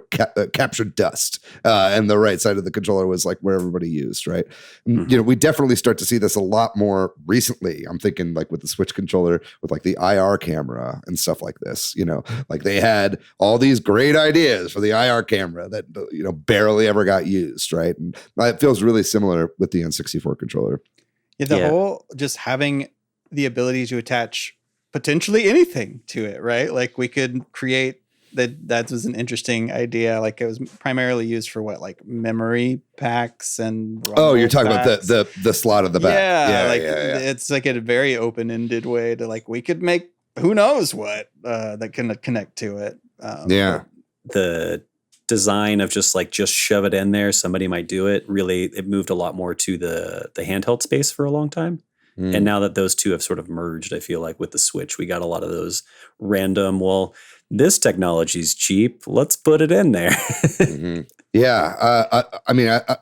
captured dust, and the right side of the controller was like where everybody used, right? And, we definitely start to see this a lot more recently. I'm thinking like with the Switch controller, with like the IR camera and stuff like this, like they had all these great ideas for the IR camera that, barely ever got used, right? And it feels really similar with the N64 controller. Yeah, the whole just having the ability to attach potentially anything to it, right? Like we could create that was an interesting idea. Like it was primarily used for what, like memory packs and you're talking packs. About the slot of the back. Yeah. It's like a very open-ended way to like we could make who knows what that can connect to it. The design of just shove it in there, somebody might do it. Really, it moved a lot more to the handheld space for a long time. And now that those two have sort of merged, I feel like with the Switch, we got a lot of those random, well, this technology's cheap, let's put it in there. Yeah.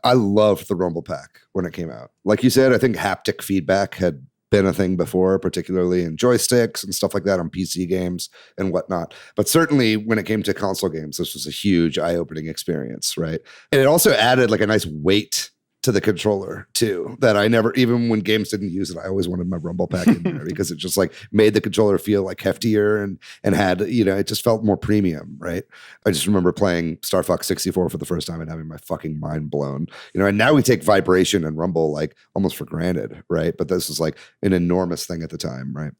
I loved the Rumble Pack when it came out. Like you said, I think haptic feedback had been a thing before, particularly in joysticks and stuff like that on PC games and whatnot. But certainly when it came to console games, this was a huge eye-opening experience, right? And it also added like a nice weight to the controller too, that I never, even when games didn't use it, I always wanted my Rumble Pack in there because it just like made the controller feel like heftier and had, it just felt more premium, right? I just remember playing Star Fox 64 for the first time and having my fucking mind blown, and now we take vibration and rumble like almost for granted, right? But this was like an enormous thing at the time, right?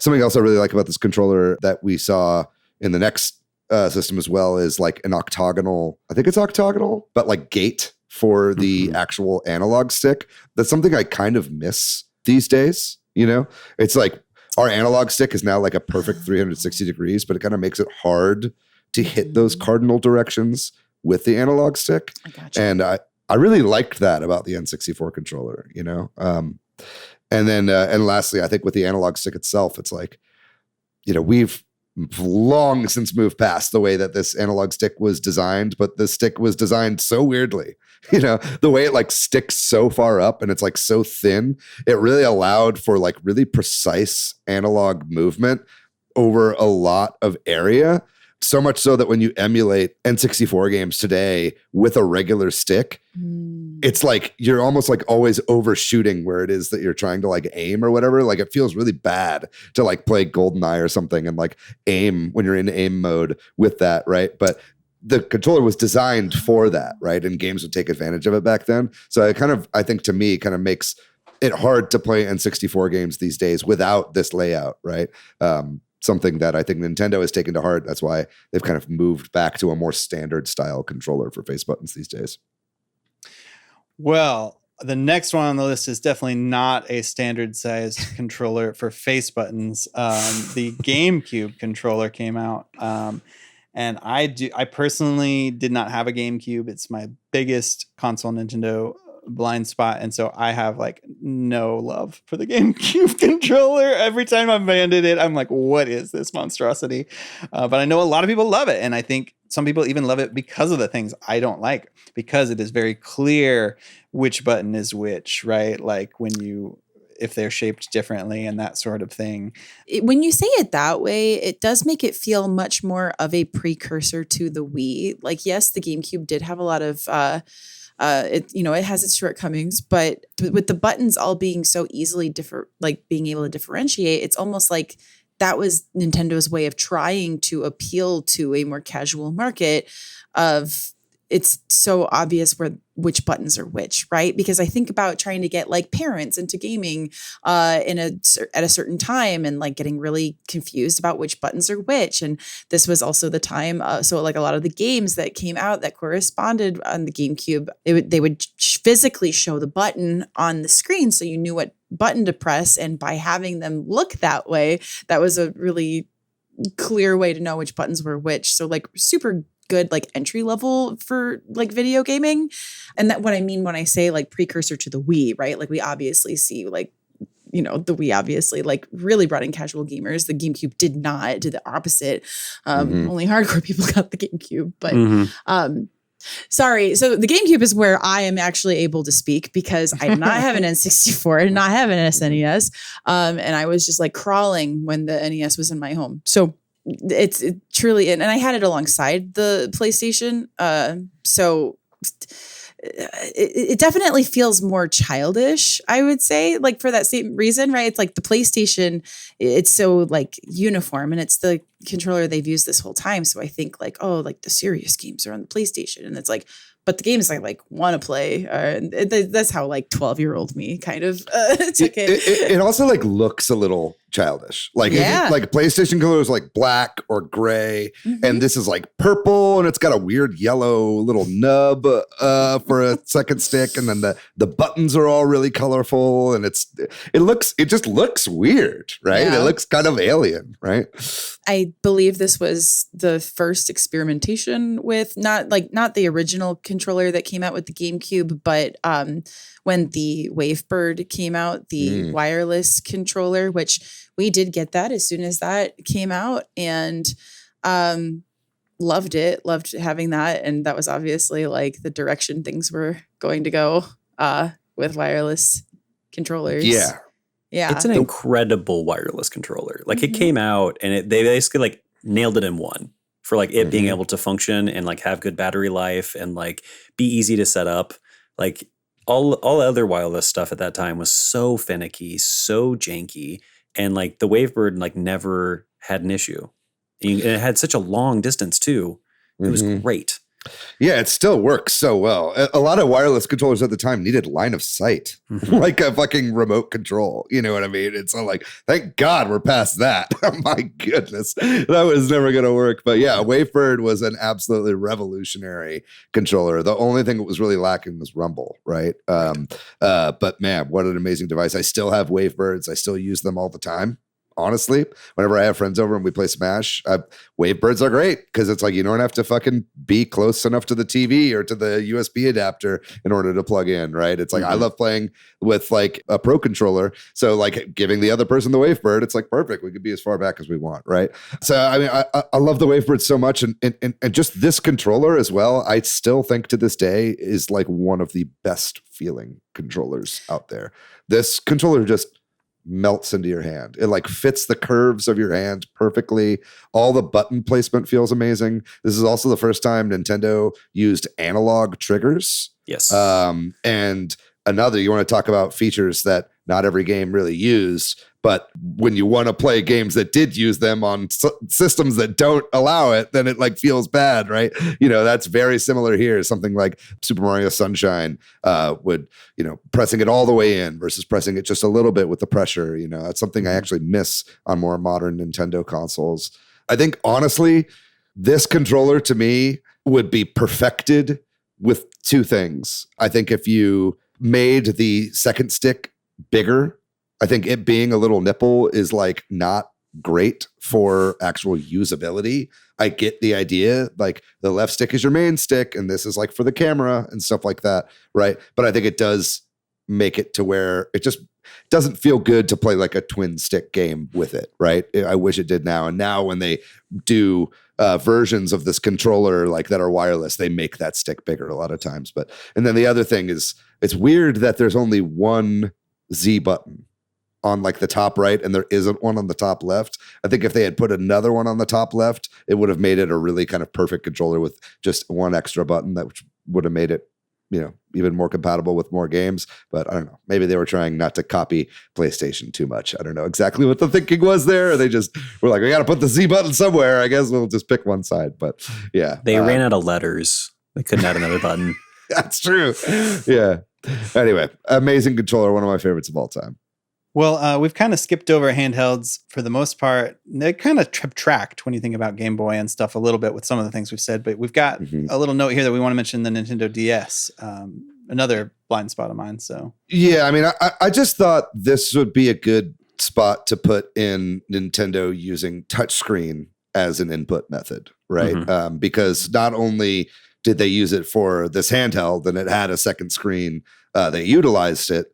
Something else I really like about this controller that we saw in the next system as well is like an octagonal, I think it's octagonal, but like gate for the actual analog stick. That's something I kind of miss these days. It's like our analog stick is now like a perfect 360 degrees, but it kind of makes it hard to hit those cardinal directions with the analog stick. I gotcha. And I really liked that about the N64 controller, and then and lastly, I think with the analog stick itself, it's like, we've long since moved past the way that this analog stick was designed, but the stick was designed so weirdly, the way it like sticks so far up and it's like so thin, it really allowed for like really precise analog movement over a lot of area. So much so that when you emulate N64 games today with a regular stick, it's like you're almost like always overshooting where it is that you're trying to like aim or whatever. Like it feels really bad to like play GoldenEye or something and like aim when you're in aim mode with that, right? But the controller was designed for that, right? And games would take advantage of it back then. So it kind of, I think to me, kind of makes it hard to play N64 games these days without this layout, right? Something that I think Nintendo has taken to heart. That's why they've kind of moved back to a more standard style controller for face buttons these days. Well, the next one on the list is definitely not a standard sized controller for face buttons. The GameCube controller came out. And I personally did not have a GameCube. It's my biggest console Nintendo blind spot, and so I have like no love for the GameCube controller. Every time I've banded it, I'm like, what is this monstrosity? But I know a lot of people love it, and I think some people even love it because of the things I don't like, because it is very clear which button is which, right? Like if they're shaped differently and that sort of thing. When you say it that way, it does make it feel much more of a precursor to the Wii. Like, yes, the GameCube did have a lot of it has its shortcomings, but with the buttons all being so easily different, like being able to differentiate, it's almost like that was Nintendo's way of trying to appeal to a more casual market of it's so obvious which buttons are which, right? Because I think about trying to get like parents into gaming at a certain time and like getting really confused about which buttons are which. And this was also the time. So like a lot of the games that came out that corresponded on the GameCube, they would physically show the button on the screen so you knew what button to press. And by having them look that way, that was a really clear way to know which buttons were which. So like super good like entry level for like video gaming. And that what I mean when I say like precursor to the Wii, right? Like we obviously see like, you know, the Wii obviously like really brought in casual gamers. The GameCube did not, did the opposite. Only hardcore people got the GameCube. But sorry. So the GameCube is where I am actually able to speak because I did not have an N64, I did not have an SNES. And I was just like crawling when the NES was in my home. So it truly, and I had it alongside the PlayStation. So it definitely feels more childish, I would say, like for that same reason, right? It's like the PlayStation, it's so like uniform and it's the controller they've used this whole time. So I think like, oh, like the serious games are on the PlayStation. And it's like, but the games I like want to play. That's how like 12-year-old me kind of took it. It also like looks a little childish. Like like PlayStation color is like black or gray, and this is like purple, and it's got a weird yellow little nub for a second stick, and then the buttons are all really colorful, and it just looks weird, right? Yeah. It looks kind of alien, right? I believe this was the first experimentation with not the original controller that came out with the GameCube, but when the Wavebird came out, the wireless controller, which we did get that as soon as that came out, and loved having that. And that was obviously like the direction things were going to go with wireless controllers. Yeah. Yeah. It's an incredible wireless controller. Like it came out and they basically like nailed it in one for like it being able to function and like have good battery life and like be easy to set up. Like all other wireless stuff at that time was so finicky, so janky. And like the Wavebird like never had an issue. And it had such a long distance too. It was great. Yeah, it still works so well. A lot of wireless controllers at the time needed line of sight, like a fucking remote control. You know what I mean? It's not like, thank God we're past that. Oh my goodness. That was never going to work. But yeah, Wavebird was an absolutely revolutionary controller. The only thing that was really lacking was rumble, right? But man, what an amazing device. I still have Wavebirds. I still use them all the time. Honestly, whenever I have friends over and we play Smash, Wavebirds are great because it's like you don't have to fucking be close enough to the TV or to the USB adapter in order to plug in, right? It's like I love playing with like a Pro controller, so like giving the other person the Wavebird, it's like perfect. We could be as far back as we want, right? So I mean, I love the Wavebird so much, and just this controller as well. I still think to this day is like one of the best feeling controllers out there. This controller just melts into your hand. It like fits the curves of your hand perfectly. All the button placement feels amazing. This is also the first time Nintendo used analog triggers. Yes. And another, you want to talk about features that not every game really used, but when you want to play games that did use them on systems that don't allow it, then it like feels bad, right? You know, that's very similar here. Something like Super Mario Sunshine would, you know, pressing it all the way in versus pressing it just a little bit with the pressure. You know, that's something I actually miss on more modern Nintendo consoles. I think honestly, this controller to me would be perfected with two things. I think if you made the second stick bigger, I think it being a little nipple is like not great for actual usability. I get the idea, like the left stick is your main stick and this is like for the camera and stuff like that, right? But I think it does make it to where it just doesn't feel good to play like a twin stick game with it, right? I wish it did now. And now when they do versions of this controller like that are wireless, they make that stick bigger a lot of times. But and then the other thing is it's weird that there's only one Z button on like the top right and there isn't one on the top left. I think if they had put another one on the top left, it would have made it a really kind of perfect controller with just one extra button that would have made it, you know, even more compatible with more games. But I don't know, maybe they were trying not to copy PlayStation too much. I don't know exactly what the thinking was there. They just were like, we got to put the Z button somewhere. I guess we'll just pick one side. But yeah, they ran out of letters. They couldn't add another button. That's true. Yeah. Anyway, amazing controller. One of my favorites of all time. Well, we've kind of skipped over handhelds for the most part. They kind of tracked when you think about Game Boy and stuff a little bit with some of the things we've said, but we've got a little note here that we want to mention the Nintendo DS, another blind spot of mine. So yeah, I mean, I just thought this would be a good spot to put in Nintendo using touchscreen as an input method, right? Because not only did they use it for this handheld and it had a second screen, they utilized it,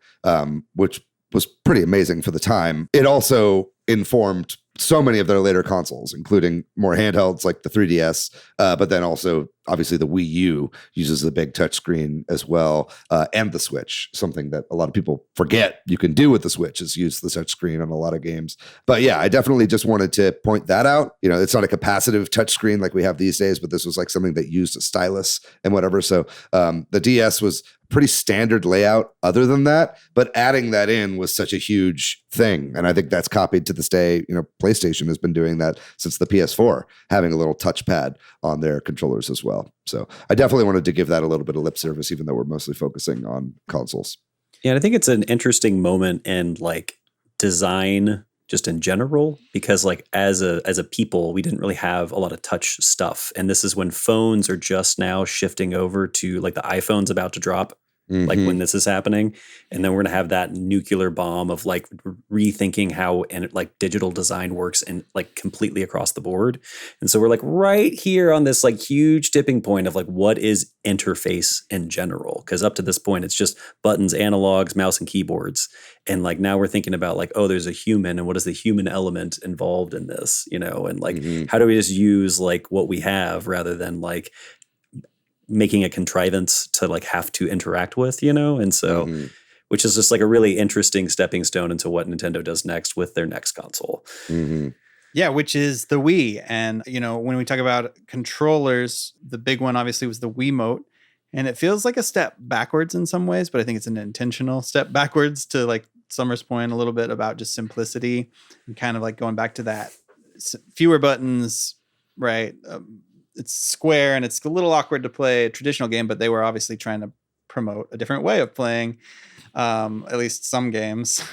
which was pretty amazing for the time. It also informed so many of their later consoles, including more handhelds like the 3DS, but then also obviously the Wii U uses the big touchscreen as well, and the Switch, something that a lot of people forget you can do with the Switch is use the touchscreen on a lot of games. But yeah, I definitely just wanted to point that out. You know, it's not a capacitive touchscreen like we have these days, but this was like something that used a stylus and whatever. So the DS was pretty standard layout other than that, but adding that in was such a huge thing. And I think that's copied to this day. You know, PlayStation has been doing that since the PS4, having a little touchpad on their controllers as well. So I definitely wanted to give that a little bit of lip service, even though we're mostly focusing on consoles. Yeah, and I think it's an interesting moment in like design just in general, because like as a people, we didn't really have a lot of touch stuff. And this is when phones are just now shifting over to like the iPhone's about to drop, like when this is happening. And then we're going to have that nuclear bomb of like rethinking how and like digital design works and like completely across the board. And so we're like right here on this like huge tipping point of like what is interface in general. Because up to this point, it's just buttons, analogs, mouse and keyboards. And like now we're thinking about like, oh, there's a human and what is the human element involved in this, you know, and like how do we just use like what we have rather than like making a contrivance to like have to interact with, you know? And so, which is just like a really interesting stepping stone into what Nintendo does next with their next console. Yeah, which is the Wii. And, you know, when we talk about controllers, the big one obviously was the Wiimote. And it feels like a step backwards in some ways, but I think it's an intentional step backwards to like Summer's point a little bit about just simplicity and kind of like going back to that fewer buttons, right? It's square and it's a little awkward to play a traditional game, but they were obviously trying to promote a different way of playing, at least some games,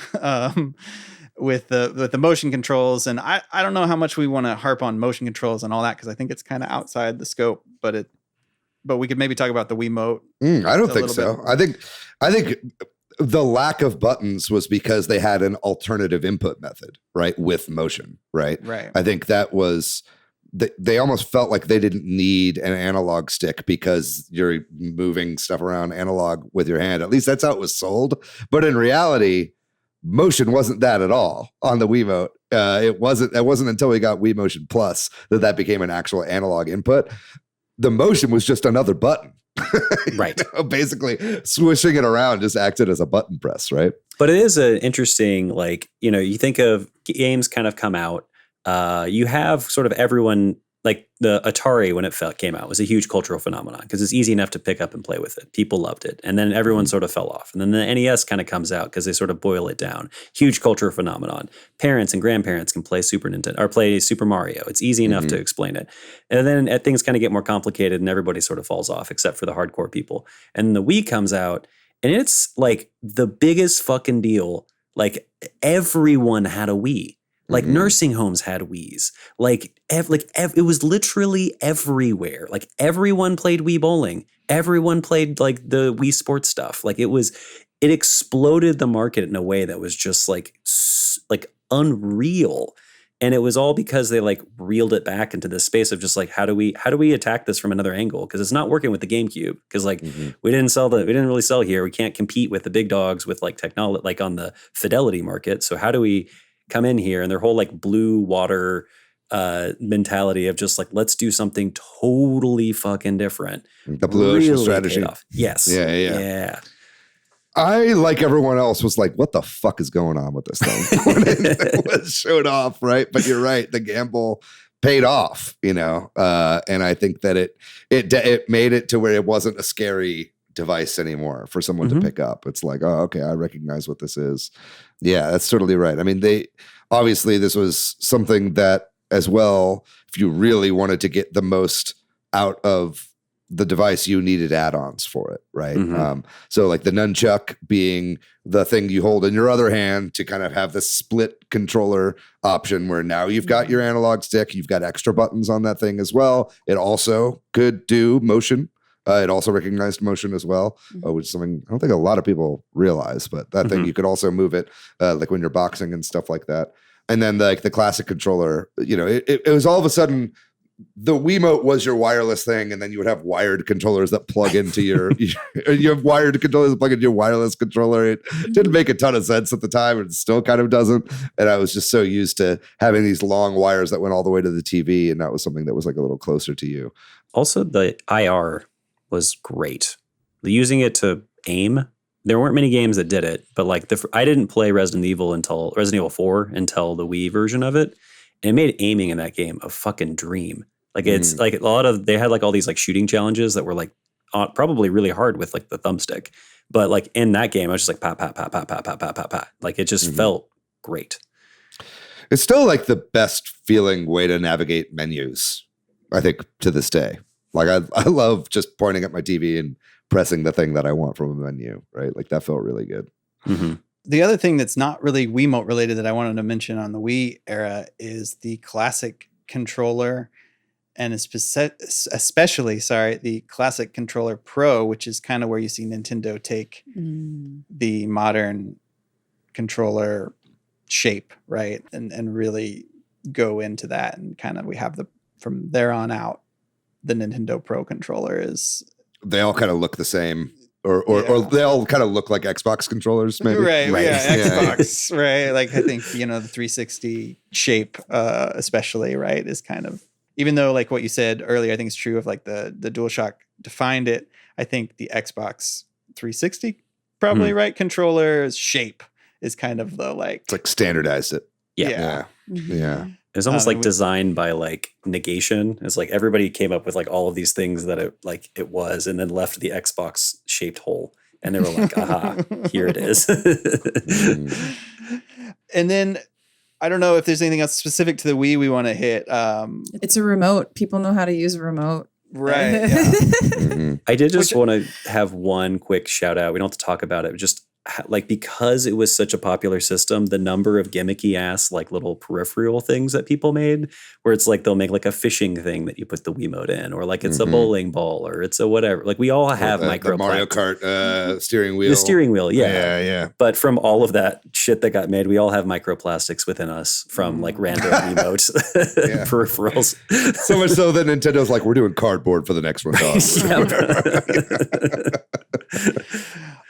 with the motion controls. And I don't know how much we want to harp on motion controls and all that, because I think it's kind of outside the scope, but we could maybe talk about the Wiimote. I don't think so. I think the lack of buttons was because they had an alternative input method, right? With motion, right? Right. I think that was, they almost felt like they didn't need an analog stick because you're moving stuff around analog with your hand. At least that's how it was sold. But in reality, motion wasn't that at all on the Wiimote. It wasn't until we got Wii Motion Plus that became an actual analog input. The motion was just another button. Right. You know, basically swishing it around just acted as a button press, right? But it is an interesting, like, you know, you think of games kind of come out. You have sort of everyone, like the Atari when it came out was a huge cultural phenomenon because it's easy enough to pick up and play with it. People loved it. And then everyone sort of fell off. And then the NES kind of comes out because they sort of boil it down. Huge cultural phenomenon. Parents and grandparents can play Super Nintendo or play Super Mario. It's easy enough to explain it. And then things kind of get more complicated and everybody sort of falls off except for the hardcore people. And the Wii comes out and it's like the biggest fucking deal. Like everyone had a Wii. Like nursing homes had Wiis. It was literally everywhere. Like everyone played Wii bowling. Everyone played like the Wii sports stuff. Like it exploded the market in a way that was just like unreal. And it was all because they like reeled it back into this space of just like, how do we attack this from another angle? Because it's not working with the GameCube. Because like we didn't really sell here. We can't compete with the big dogs with like technology, like on the fidelity market. So how do we come in here? And their whole like blue water mentality of just like, let's do something totally fucking different. The blue ocean strategy. Yes. Yeah. I, like everyone else, was like, what the fuck is going on with this thing? When it was showed off, right? But you're right. The gamble paid off, you know? And I think that it made it to where it wasn't a scary device anymore for someone to pick up. It's like, oh, okay, I recognize what this is. Yeah, that's totally right. I mean, obviously this was something that as well, if you really wanted to get the most out of the device, you needed add-ons for it, right? So like the nunchuck being the thing you hold in your other hand to kind of have this split controller option where now you've got your analog stick, you've got extra buttons on that thing as well. It also could do motion. It also recognized motion as well, which is something I don't think a lot of people realize. But that thing, you could also move it like when you're boxing and stuff like that. And then like the classic controller, it was all of a sudden the Wiimote was your wireless thing, and then you would have wired controllers that plug into you have wired controllers that plug into your wireless controller. It didn't make a ton of sense at the time. It still kind of doesn't. And I was just so used to having these long wires that went all the way to the TV, and that was something that was like a little closer to you. Also, the IR was great. Using it to aim, there weren't many games that did it, but like I didn't play Resident Evil 4 until the Wii version of it. And it made aiming in that game a fucking dream. Like it's like they had like all these like shooting challenges that were like probably really hard with like the thumbstick. But like in that game, I was just like, pat, pat, pat, pat, pat, pat, pat, pat, pat. Like it just felt great. It's still like the best feeling way to navigate menus, I think, to this day. Like I love just pointing at my TV and pressing the thing that I want from a menu, right? Like that felt really good. Mm-hmm. The other thing that's not really Wiimote related that I wanted to mention on the Wii era is the classic controller, and especially the classic controller Pro, which is kind of where you see Nintendo take the modern controller shape, right? And really go into that, and kind of we have from there on out, the Nintendo Pro controller is... They all kind of look the same. Or they all kind of look like Xbox controllers, maybe. Right. Yeah, Xbox, right? Like I think, the 360 shape, especially, right, is kind of, even though like what you said earlier, I think it's true of like the DualShock defined it. I think the Xbox 360 probably, right, controller's shape is kind of the like... It's like standardized it. Yeah. It's almost like designed by like negation. It's like everybody came up with like all of these things that it was, and then left the Xbox shaped hole. And they were like, aha, here it is. And then I don't know if there's anything else specific to the Wii we want to hit. It's a remote. People know how to use a remote. Right. Yeah. I did just want to have one quick shout out. We don't have to talk about it. Just like, because it was such a popular system, the number of gimmicky ass like little peripheral things that people made, where it's like they'll make like a fishing thing that you put the Wiimote in, or like it's a bowling ball, or it's a whatever. Like we all have the Mario Kart steering wheel. The steering wheel, yeah. Yeah. But from all of that shit that got made, we all have microplastics within us from like random Wiimote peripherals. So much so that Nintendo's like, we're doing cardboard for the next one.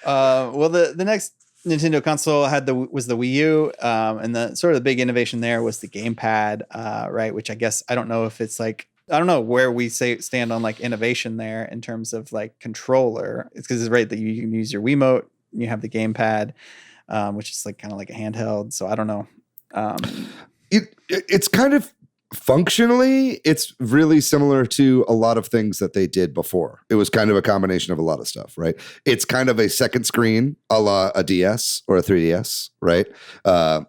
Well, the next Nintendo console was the Wii U, and the sort of the big innovation there was the gamepad, right? Which I guess I don't know if it's like, I don't know where we stand on like innovation there in terms of like controller. It's because it's right that you can use your Wiimote, and you have the gamepad, which is like kind of like a handheld. So I don't know. It's kind of functionally, it's really similar to a lot of things that they did before. It was kind of a combination of a lot of stuff, right? It's kind of a second screen a la a DS or a 3DS, right?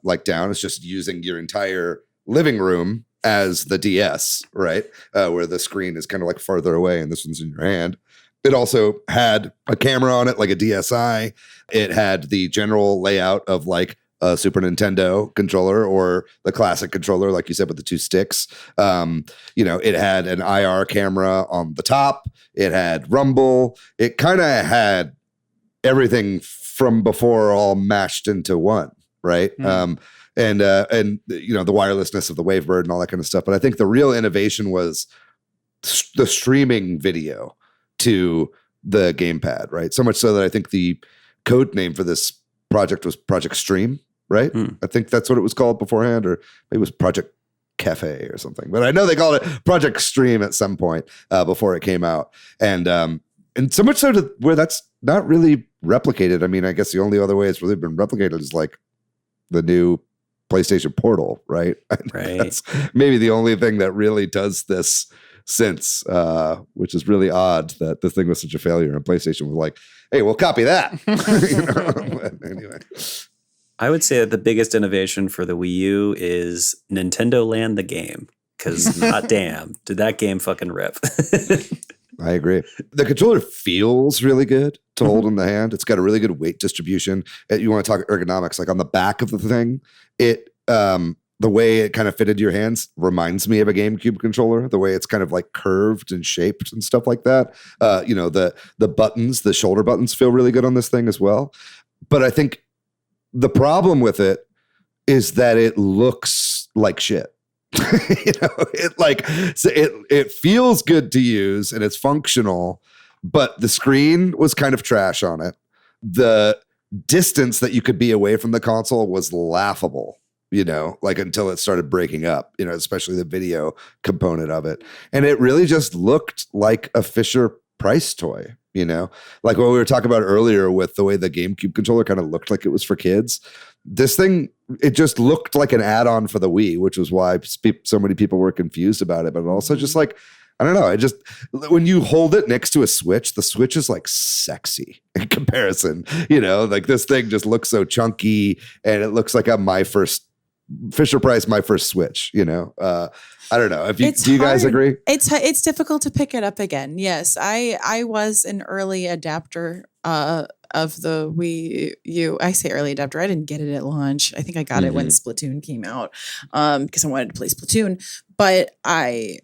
Like down, it's just using your entire living room as the DS, right? Where the screen is kind of like farther away and this one's in your hand. It also had a camera on it, like a DSi. It had the general layout of like a Super Nintendo controller or the classic controller, like you said, with the two sticks. It had an IR camera on the top. It had rumble. It kind of had everything from before all mashed into one, right? And the wirelessness of the Wavebird and all that kind of stuff. But I think the real innovation was the streaming video to the gamepad, right? So much so that I think the code name for this project was Project Stream, right? I think that's what it was called beforehand, or maybe it was Project Cafe or something. But I know they called it Project Stream at some point before it came out. And so much so to where that's not really replicated. I mean, I guess the only other way it's really been replicated is like the new PlayStation Portal, right? Right. That's maybe the only thing that really does this since, which is really odd that this thing was such a failure, and PlayStation was like, hey, we'll copy that. But anyway. I would say that the biggest innovation for the Wii U is Nintendo Land the game, because not damn, did that game fucking rip. I agree. The controller feels really good to hold in the hand. It's got a really good weight distribution. You want to talk ergonomics, like on the back of the thing, it the way it kind of fitted your hands reminds me of a GameCube controller, the way it's kind of like curved and shaped and stuff like that. The buttons, the shoulder buttons feel really good on this thing as well. But I think the problem with it is that it looks like shit. It feels good to use and it's functional, but the screen was kind of trash on it. The distance that you could be away from the console was laughable, until it started breaking up, especially the video component of it. And it really just looked like a Fisher Price toy, like what we were talking about earlier with the way the GameCube controller kind of looked like it was for kids. This thing, it just looked like an add-on for the Wii, which was why so many people were confused about it. But also just like, I don't know. When you hold it next to a Switch, the Switch is like sexy in comparison, like this thing just looks so chunky and it looks like my first Fisher Price, my first Switch, I don't know. Do you guys agree? It's difficult to pick it up again. Yes. I was an early adapter, of the Wii U. I say early adapter. I didn't get it at launch. I think I got it when Splatoon came out, because I wanted to play Splatoon. But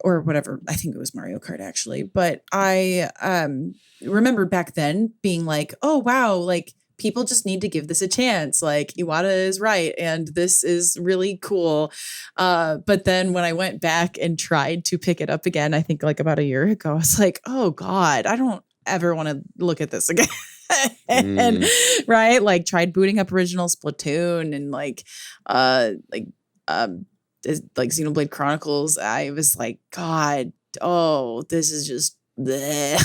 or whatever. I think it was Mario Kart actually. But I remember back then being like, oh wow, like people just need to give this a chance. Like Iwata is right, and this is really cool. But then when I went back and tried to pick it up again, I think like about a year ago, I was like, oh God, I don't ever want to look at this again. And right, like tried booting up original Splatoon and like Xenoblade Chronicles. I was like, God, this is just bleh.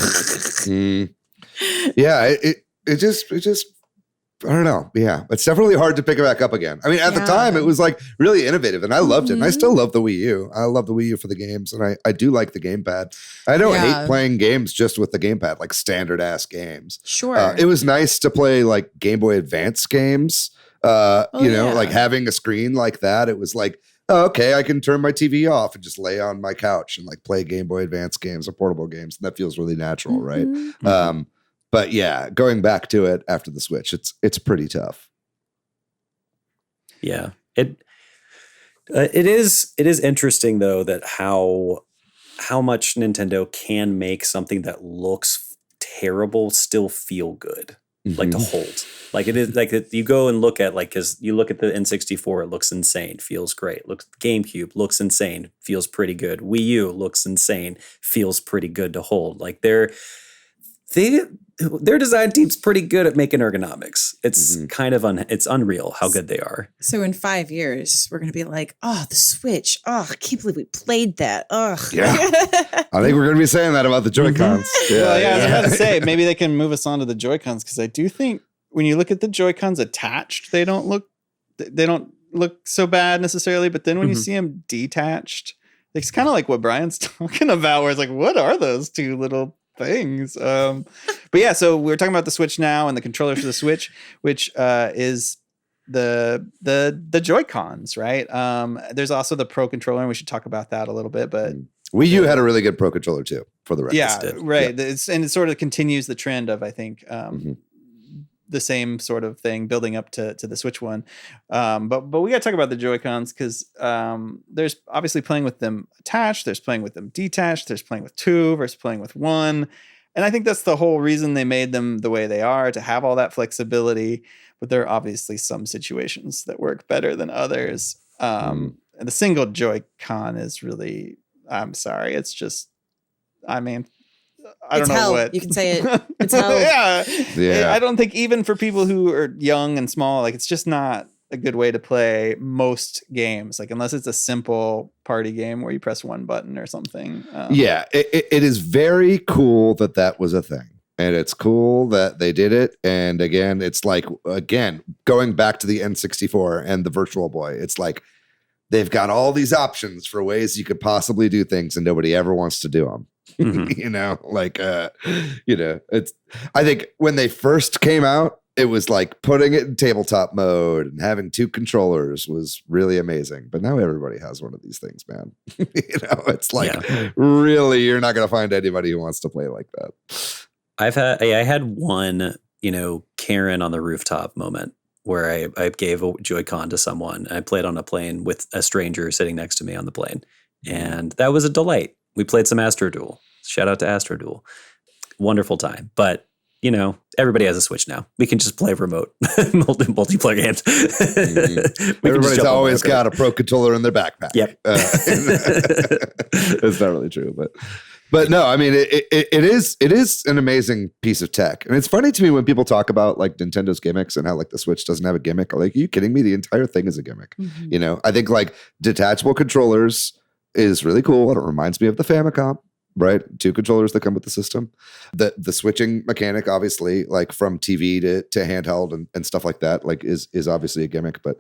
Yeah, it just I don't know. Yeah, it's definitely hard to pick it back up again. I mean, at the time, it was like really innovative, and I loved it. And I still love the Wii U. I love the Wii U for the games, and I do like the gamepad. I don't hate playing games just with the gamepad, like standard ass games. Sure, it was nice to play like Game Boy Advance games. Like having a screen like that. It was like, oh, okay, I can turn my TV off and just lay on my couch and like play Game Boy Advance games or portable games, and that feels really natural, right? But yeah, going back to it after the Switch, it's pretty tough. Yeah, it is interesting though that how much Nintendo can make something that looks terrible still feel good, like to hold. Like it is like you go and look at because you look at the N64, it looks insane, feels great. GameCube looks insane, feels pretty good. Wii U looks insane, feels pretty good to hold. Like their design team's pretty good at making ergonomics. It's kind of it's unreal how good they are. So in 5 years, we're going to be like, oh, the Switch. Oh, I can't believe we played that. Ugh. Yeah. I think we're going to be saying that about the Joy-Cons. I was about to say, maybe they can move us on to the Joy-Cons, because I do think when you look at the Joy-Cons attached, they don't look so bad necessarily. But then when you see them detached, it's kind of like what Brian's talking about, where it's like, what are those two little things? But yeah, so we're talking about the Switch now and the controller for the Switch, which is the Joy-Cons, right? There's also the Pro controller, and we should talk about that a little bit. But Wii U had a really good Pro controller too, for the record. Yeah, right. Yeah. It sort of continues the trend of, I think, the same sort of thing building up to the Switch one. But we got to talk about the Joy-Cons, because there's obviously playing with them attached, there's playing with them detached, there's playing with two versus playing with one. And I think that's the whole reason they made them the way they are, to have all that flexibility. But there are obviously some situations that work better than others. And the single Joy-Con is really, I'm sorry, it's just, I mean, I don't know hell. what You can say it. It's hell. Yeah. I don't think even for people who are young and small, like, it's just not a good way to play most games. Like, unless it's a simple party game where you press one button or something. It is very cool that was a thing. And it's cool that they did it. And again, it's like, going back to the N64 and the Virtual Boy, it's like, they've got all these options for ways you could possibly do things, and nobody ever wants to do them. It's, I think when they first came out, it was like putting it in tabletop mode and having two controllers was really amazing. But now everybody has one of these things, man. It's like, really, you're not going to find anybody who wants to play like that. I had one, Karen on the rooftop moment where I gave a Joy-Con to someone. And I played on a plane with a stranger sitting next to me on the plane. And that was a delight. We played some Astro Duel. Shout out to Astro Duel. Wonderful time. But, you know, everybody has a Switch now. We can just play remote multiplayer games. Everybody's always got a Pro Controller in their backpack. Yep. It's not really true, but no, I mean, it is an amazing piece of tech. And it's funny to me when people talk about like Nintendo's gimmicks and how like the Switch doesn't have a gimmick. Like, are you kidding me? The entire thing is a gimmick. Mhm. You know, I think like detachable controllers is really cool. It reminds me of the Famicom, right? 2 controllers that come with the system. The switching mechanic, obviously, like from TV to handheld and stuff like that, like is obviously a gimmick. But,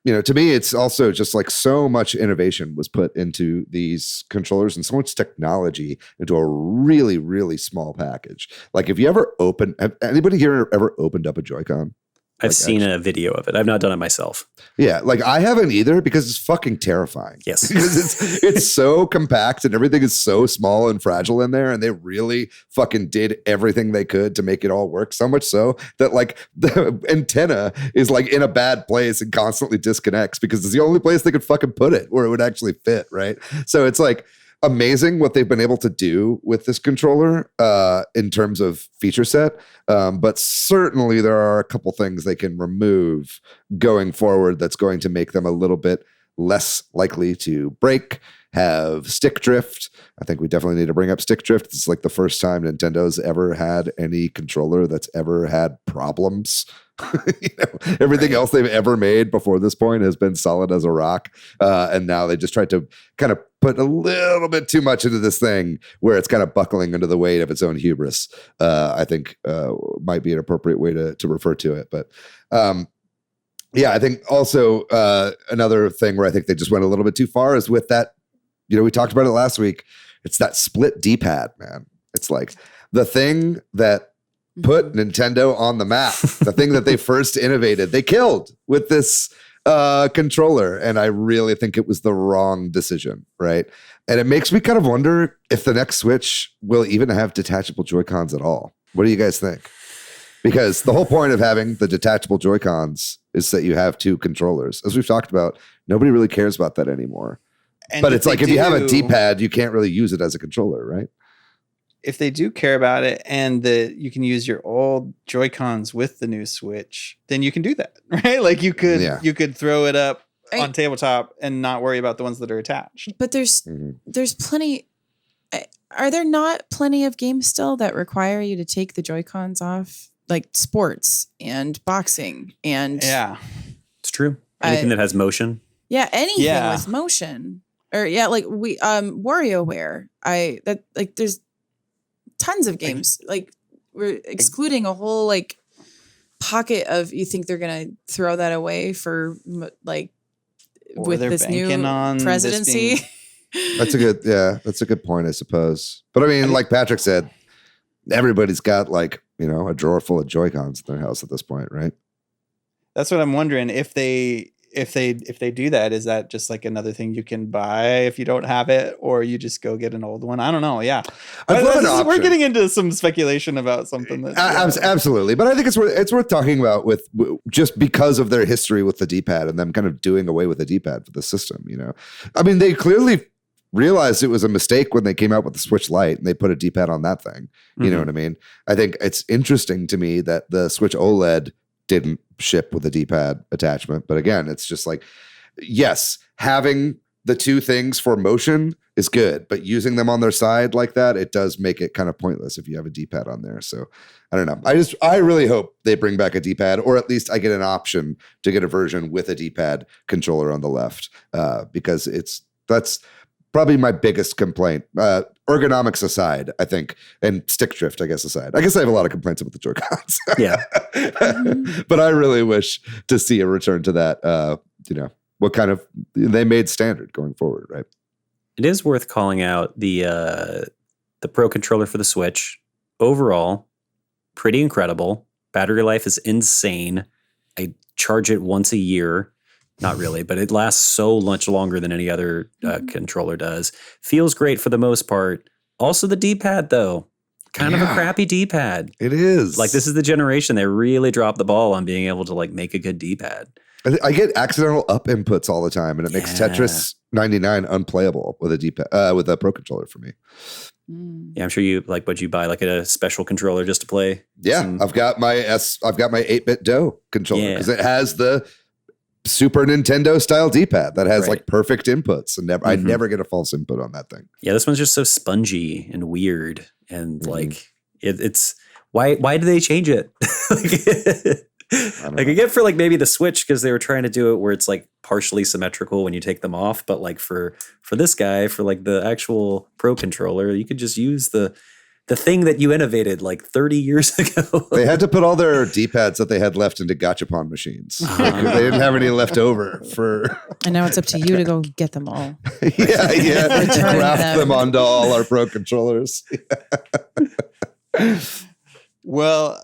you know, to me, it's also just like so much innovation was put into these controllers and so much technology into a really, really small package. Like, if you ever have anybody here ever opened up a Joy-Con? I've seen a video of it. I've not done it myself. Yeah, like I haven't either because it's fucking terrifying. Yes. Because it's so compact and everything is so small and fragile in there, and they really fucking did everything they could to make it all work. So much so that like the antenna is like in a bad place and constantly disconnects because it's the only place they could fucking put it where it would actually fit, right? So it's like amazing what they've been able to do with this controller in terms of feature set. But certainly there are a couple things they can remove going forward that's going to make them a little bit less likely to break, have stick drift. I think we definitely need to bring up stick drift. It's like the first time Nintendo's ever had any controller that's ever had problems. You know, everything else they've ever made before this point has been solid as a rock. And now they just tried to kind of put a little bit too much into this thing where it's kind of buckling under the weight of its own hubris. I think might be an appropriate way to refer to it. But yeah, I think also another thing where I think they just went a little bit too far is with that, you know, we talked about it last week. It's that split D-pad, man. It's like the thing that put Nintendo on the map, the thing that they first innovated, they killed with this controller. And I really think it was the wrong decision, right? And it makes me kind of wonder if the next Switch will even have detachable Joy-Cons at all. What do you guys think? Because the whole point of having the detachable Joy-Cons is that you have 2 controllers. As we've talked about, nobody really cares about that anymore. And but it's like if you have a D-pad, you can't really use it as a controller, right? If they do care about it and that you can use your old Joy-Cons with the new Switch, then you can do that, right? Like you could throw it up on tabletop and not worry about the ones that are attached. But there's plenty. Are there not plenty of games still that require you to take the Joy-Cons off, like sports and boxing and Yeah, It's true. Anything that has motion. yeah, anything with motion or like we WarioWare. There's tons of games like we're excluding a whole like pocket of. You think they're gonna throw that away for like or with this new presidency? That's a good point, I suppose. But I mean, like Patrick said, everybody's got like, you know, a drawer full of Joy-Cons in their house at this point, right? That's what I'm wondering. If they do that, is that just like another thing you can buy if you don't have it, or you just go get an old one? I don't know. Yeah, we're getting into some speculation about something that absolutely. But I think it's worth talking about with just because of their history with the D-pad and them kind of doing away with the D-pad for the system. You know, I mean, they clearly realized it was a mistake when they came out with the Switch Lite and they put a D-pad on that thing. You know what I mean? I think it's interesting to me that the Switch OLED didn't ship with a D-pad attachment. But again, it's just like, yes, having the 2 things for motion is good, but using them on their side like that, it does make it kind of pointless if you have a D-pad on there. So I don't know. I really hope they bring back a D-pad, or at least I get an option to get a version with a D-pad controller on the left, because that's probably my biggest complaint. Ergonomics aside, I think, and stick drift, I guess, aside. I guess I have a lot of complaints about the Joy-Cons. Yeah. But I really wish to see a return to that, you know, what kind of they made standard going forward, right? It is worth calling out the Pro controller for the Switch. Overall, pretty incredible. Battery life is insane. I charge it once a year. Not really, but it lasts so much longer than any other controller does. Feels great for the most part. Also the D-pad, though. kind of a crappy D-pad. It is. Like, this is the generation that really dropped the ball on being able to like make a good D-pad. I get accidental up inputs all the time, and it makes Tetris 99 unplayable with a D-pad, with a Pro Controller for me. Yeah, I'm sure you like, would you buy like a special controller just to play? Yeah, I've got my 8-bit DOE controller because it has the Super Nintendo style D-pad that has like perfect inputs, and I never get a false input on that thing. Yeah, this one's just so spongy and weird, and like it's why do they change it? I get for like maybe the Switch because they were trying to do it where it's like partially symmetrical when you take them off, but like for this guy, for like the actual Pro Controller, you could just use the thing that you innovated like 30 years ago. They had to put all their D-pads that they had left into gachapon machines. They didn't have any left over for. And now it's up to you to go get them all. Graft them onto all our Pro Controllers. Well,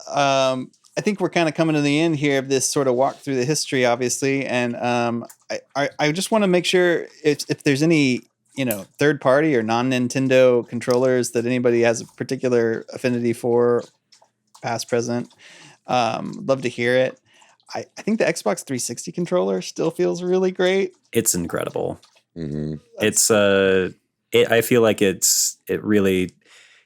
I think we're kind of coming to the end here of this sort of walk through the history, obviously. And I just want to make sure if there's any, third party or non-Nintendo controllers that anybody has a particular affinity for, past, present, love to hear it. I think the Xbox 360 controller still feels really great. It's incredible. I feel like it really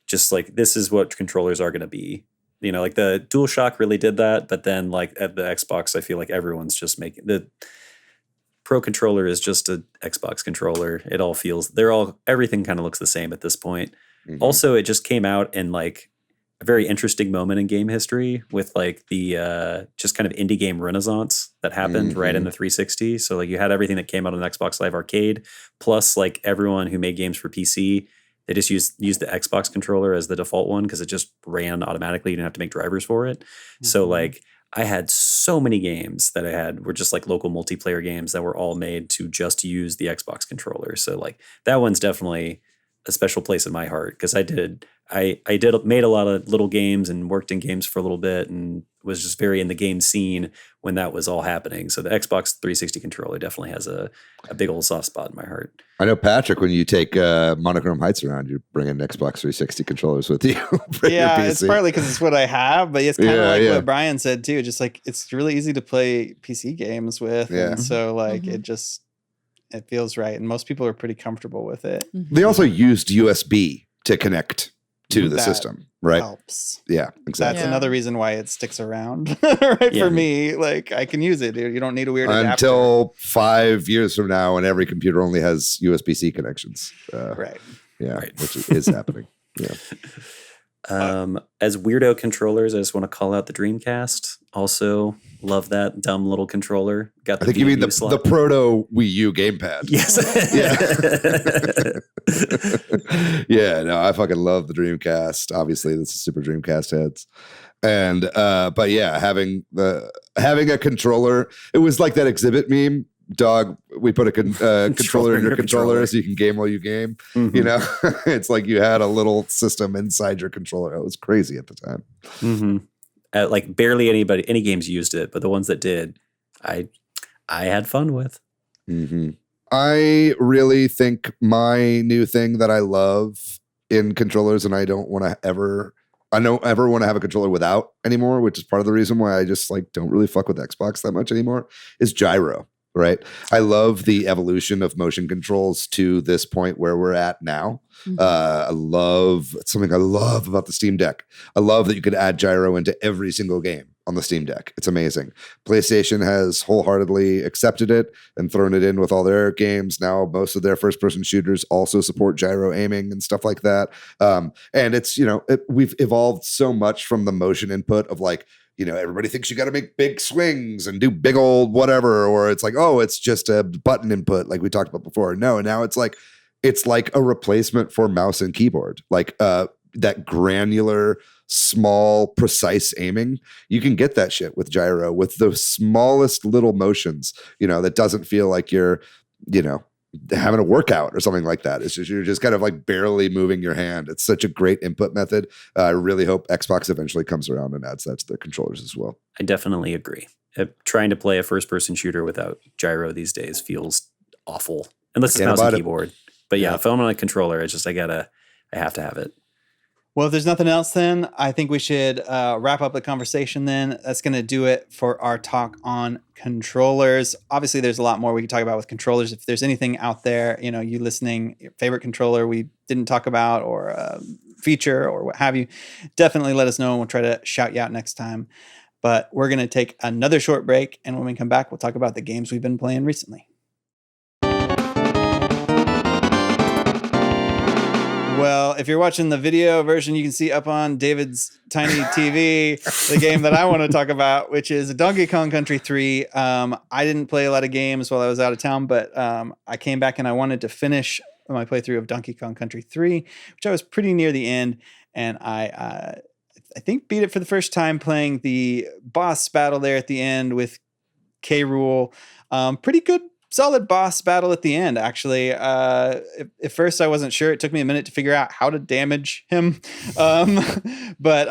just like, this is what controllers are going to be. Like the DualShock really did that, but then like at the Xbox, I feel like everyone's just making the Pro Controller is just a Xbox controller. It all feels everything kind of looks the same at this point. Also, it just came out in like a very interesting moment in game history with like the just kind of indie game renaissance that happened right in the 360. So like you had everything that came out on Xbox Live Arcade, plus like everyone who made games for PC. They just used the Xbox controller as the default one because it just ran automatically. You didn't have to make drivers for it. So like I had so many games that I had were just like local multiplayer games that were all made to just use the Xbox controller. So like that one's definitely a special place in my heart because I made a lot of little games and worked in games for a little bit and was just very in the game scene when that was all happening. So the Xbox 360 controller definitely has a big old soft spot in my heart. I know, Patrick, when you take Monochrome Heights around, you bring in Xbox 360 controllers with you. Yeah, it's partly because it's what I have, but it's kind of like what Brian said too. Just like it's really easy to play PC games with. Yeah. And so like it feels right. And most people are pretty comfortable with it. They also used USB to connect to the system, right? Helps. Yeah, exactly. That's another reason why it sticks around, right? For me, like I can use it, dude. You don't need a weird adapter. Until 5 years from now, when every computer only has USB-C connections. Right. Yeah, which is happening. Yeah. As weirdo controllers, I just want to call out the Dreamcast. Also, love that dumb little controller. I think you mean the proto Wii U gamepad. Yes. Yeah. No, I fucking love the Dreamcast. Obviously, this is Super Dreamcast heads. And but yeah, having a controller, it was like that exhibit meme. Dog, we put a controller in your controller so you can game while you game. It's like you had a little system inside your controller. It was crazy at the time. Like barely any games used it, but the ones that did, I had fun with. I really think my new thing that I love in controllers, and I don't ever want to have a controller without anymore, which is part of the reason why I just like don't really fuck with Xbox that much anymore, is gyro. Right. I love the evolution of motion controls to this point where we're at now. I love about the Steam Deck. I love that you could add gyro into every single game on the Steam Deck. It's amazing. PlayStation has wholeheartedly accepted it and thrown it in with all their games. Now, most of their first-person shooters also support gyro aiming and stuff like that. And it's, we've evolved so much from the motion input of like, everybody thinks you got to make big swings and do big old whatever, or it's like, oh, it's just a button input like we talked about before. No, now it's like a replacement for mouse and keyboard, like that granular, small, precise aiming. You can get that shit with gyro with the smallest little motions, that doesn't feel like you're, having a workout or something like that. It's just, you're just kind of like barely moving your hand. It's such a great input method. I really hope Xbox eventually comes around and adds that to their controllers as well. I definitely agree. Trying to play a first-person shooter without gyro these days feels awful, unless it's mouse and keyboard. But yeah, if I'm on a controller, it's just I have to have it. Well, if there's nothing else, then I think we should wrap up the conversation then. That's going to do it for our talk on controllers. Obviously, there's a lot more we can talk about with controllers. If there's anything out there, you listening, your favorite controller we didn't talk about or feature or what have you, definitely let us know and we'll try to shout you out next time. But we're going to take another short break. And when we come back, we'll talk about the games we've been playing recently. Well, if you're watching the video version, you can see up on David's tiny TV the game that I want to talk about, which is Donkey Kong Country 3. I didn't play a lot of games while I was out of town, but I came back and I wanted to finish my playthrough of Donkey Kong Country 3, which I was pretty near the end, and I think beat it for the first time playing the boss battle there at the end with K. Rool. Pretty good. Solid boss battle at the end, actually. At first, I wasn't sure. It took me a minute to figure out how to damage him. But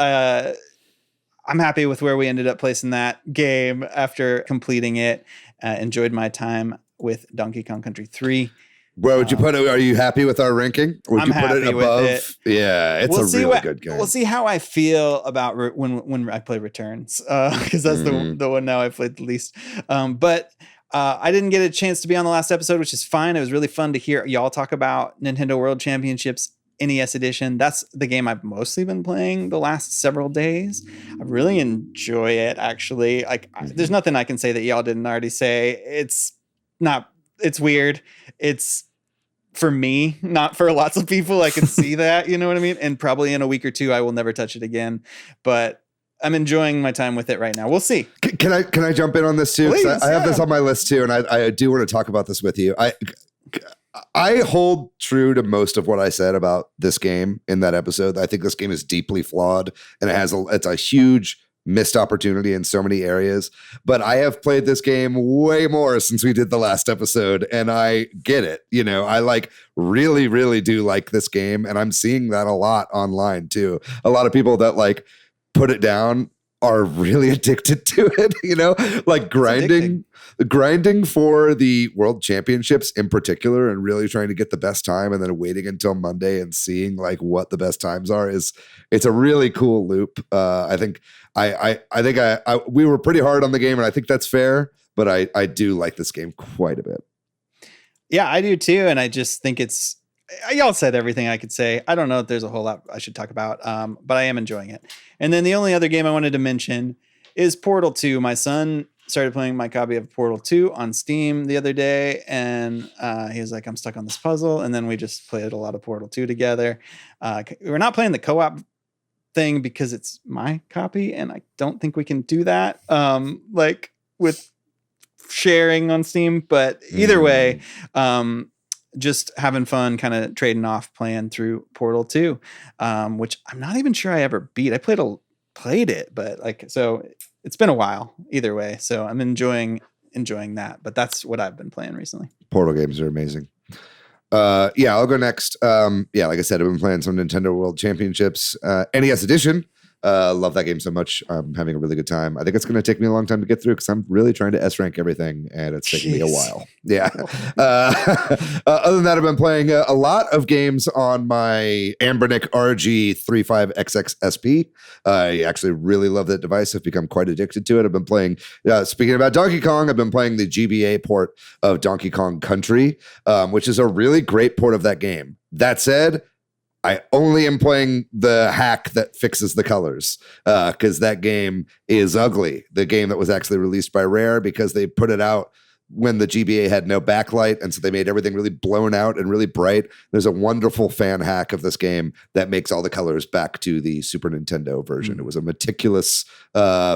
I'm happy with where we ended up placing that game after completing it. Enjoyed my time with Donkey Kong Country 3. Where would you put it? Are you happy with our ranking? Would I'm you put it above? With it. Yeah, it's a really good game. We'll see how I feel about when I play Returns, because that's the one now I've played the least. But I didn't get a chance to be on the last episode, which is fine. It was really fun to hear y'all talk about Nintendo World Championships NES Edition. That's the game I've mostly been playing the last several days. I really enjoy it, actually. There's nothing I can say that y'all didn't already say. It's weird. It's for me, not for lots of people. I can see that, you know what I mean? And probably in a week or two, I will never touch it again. But I'm enjoying my time with it right now. We'll see. Can I jump in on this too? Please, I have this on my list too, and I do want to talk about this with you. I hold true to most of what I said about this game in that episode. I think this game is deeply flawed, and it's a huge missed opportunity in so many areas. But I have played this game way more since we did the last episode, and I get it. I really, really do like this game, and I'm seeing that a lot online too. A lot of people that put it down are really addicted to it, grinding for the world championships in particular, and really trying to get the best time, and then waiting until Monday and seeing what the best times are it's a really cool loop. I think we were pretty hard on the game, and I think that's fair, but I do like this game quite a bit. Yeah, I do too. And I just think y'all said everything I could say. I don't know if there's a whole lot I should talk about, but I am enjoying it. And then the only other game I wanted to mention is Portal 2. My son started playing my copy of Portal 2 on Steam the other day, and he was like, I'm stuck on this puzzle. And then we just played a lot of Portal 2 together. We're not playing the co-op thing because it's my copy, and I don't think we can do that with sharing on Steam. But either way, just having fun, kind of trading off, playing through Portal 2, which I'm not even sure I ever beat. I played it, but so it's been a while either way. So I'm enjoying that, but that's what I've been playing recently. Portal games are amazing. I'll go next. Like I said, I've been playing some Nintendo World Championships, NES Edition. Love that game so much. I'm having a really good time. I think it's going to take me a long time to get through because I'm really trying to S-rank everything, and it's taking me a while. Yeah. Other than that, I've been playing a lot of games on my Ambernic RG35XX SP. I actually really love that device. I've become quite addicted to it. I've been playing, speaking about Donkey Kong, I've been playing the GBA port of Donkey Kong Country, which is a really great port of that game. That said, I only am playing the hack that fixes the colors because that game is ugly. The game that was actually released by Rare, because they put it out when the GBA had no backlight, and so they made everything really blown out and really bright. There's a wonderful fan hack of this game that makes all the colors back to the Super Nintendo version. It was a meticulous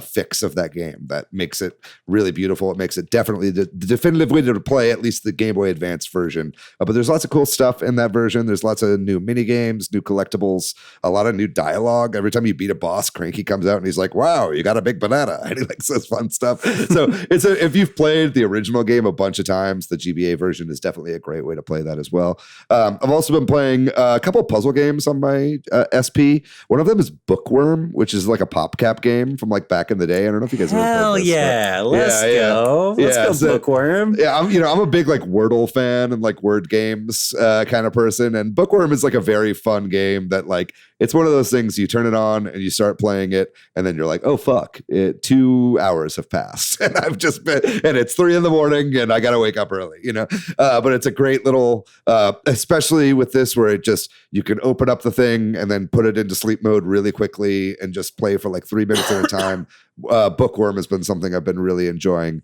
fix of that game that makes it really beautiful. It makes it definitely the definitive way to play at least the Game Boy Advance version. But there's lots of cool stuff in that version. There's lots of new mini games, new collectibles, a lot of new dialogue. Every time you beat a boss, Cranky comes out and he's like, "Wow, you got a big banana," and he says fun stuff. So if you've played the original game a bunch of times. The GBA version is definitely a great way to play that as well. I've also been playing a couple puzzle games on my SP. One of them is Bookworm, which is like a PopCap game from like back in the day. I don't know if you guys ever played this. Yeah, let's go. Let's go, so, Bookworm. Yeah, I'm a big like Wordle fan and like word games kind of person. And Bookworm is like a very fun game that like it's one of those things you turn it on and you start playing it, and then you're like, oh fuck, 2 hours have passed, and I've just been, and it's 3 a.m, and I gotta wake up early, But it's a great little, especially with this where it just you can open up the thing and then put it into sleep mode really quickly and just play for like 3 minutes at a time. Bookworm has been something I've been really enjoying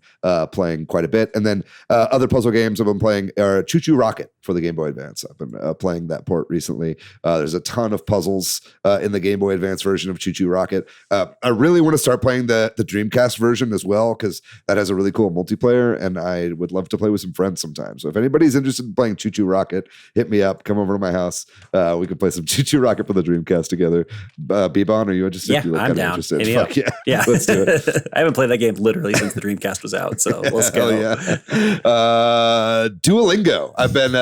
playing quite a bit. And then other puzzle games I've been playing are Choo Choo Rocket for the Game Boy Advance. I've been playing that port recently. There's a ton of puzzles in the Game Boy Advance version of Choo Choo Rocket. I really want to start playing the Dreamcast version as well, because that has a really cool multiplayer, and I would love to play with some friends sometime. So if anybody's interested in playing Choo Choo Rocket, hit me up. Come over to my house. We could play some Choo Choo Rocket for the Dreamcast together. B-Bon, are you interested? Yeah, you look I'm down. Interested. Fuck yeah. Let's do it. I haven't played that game literally since the Dreamcast was out, so let's go. Hell yeah. Duolingo. I've been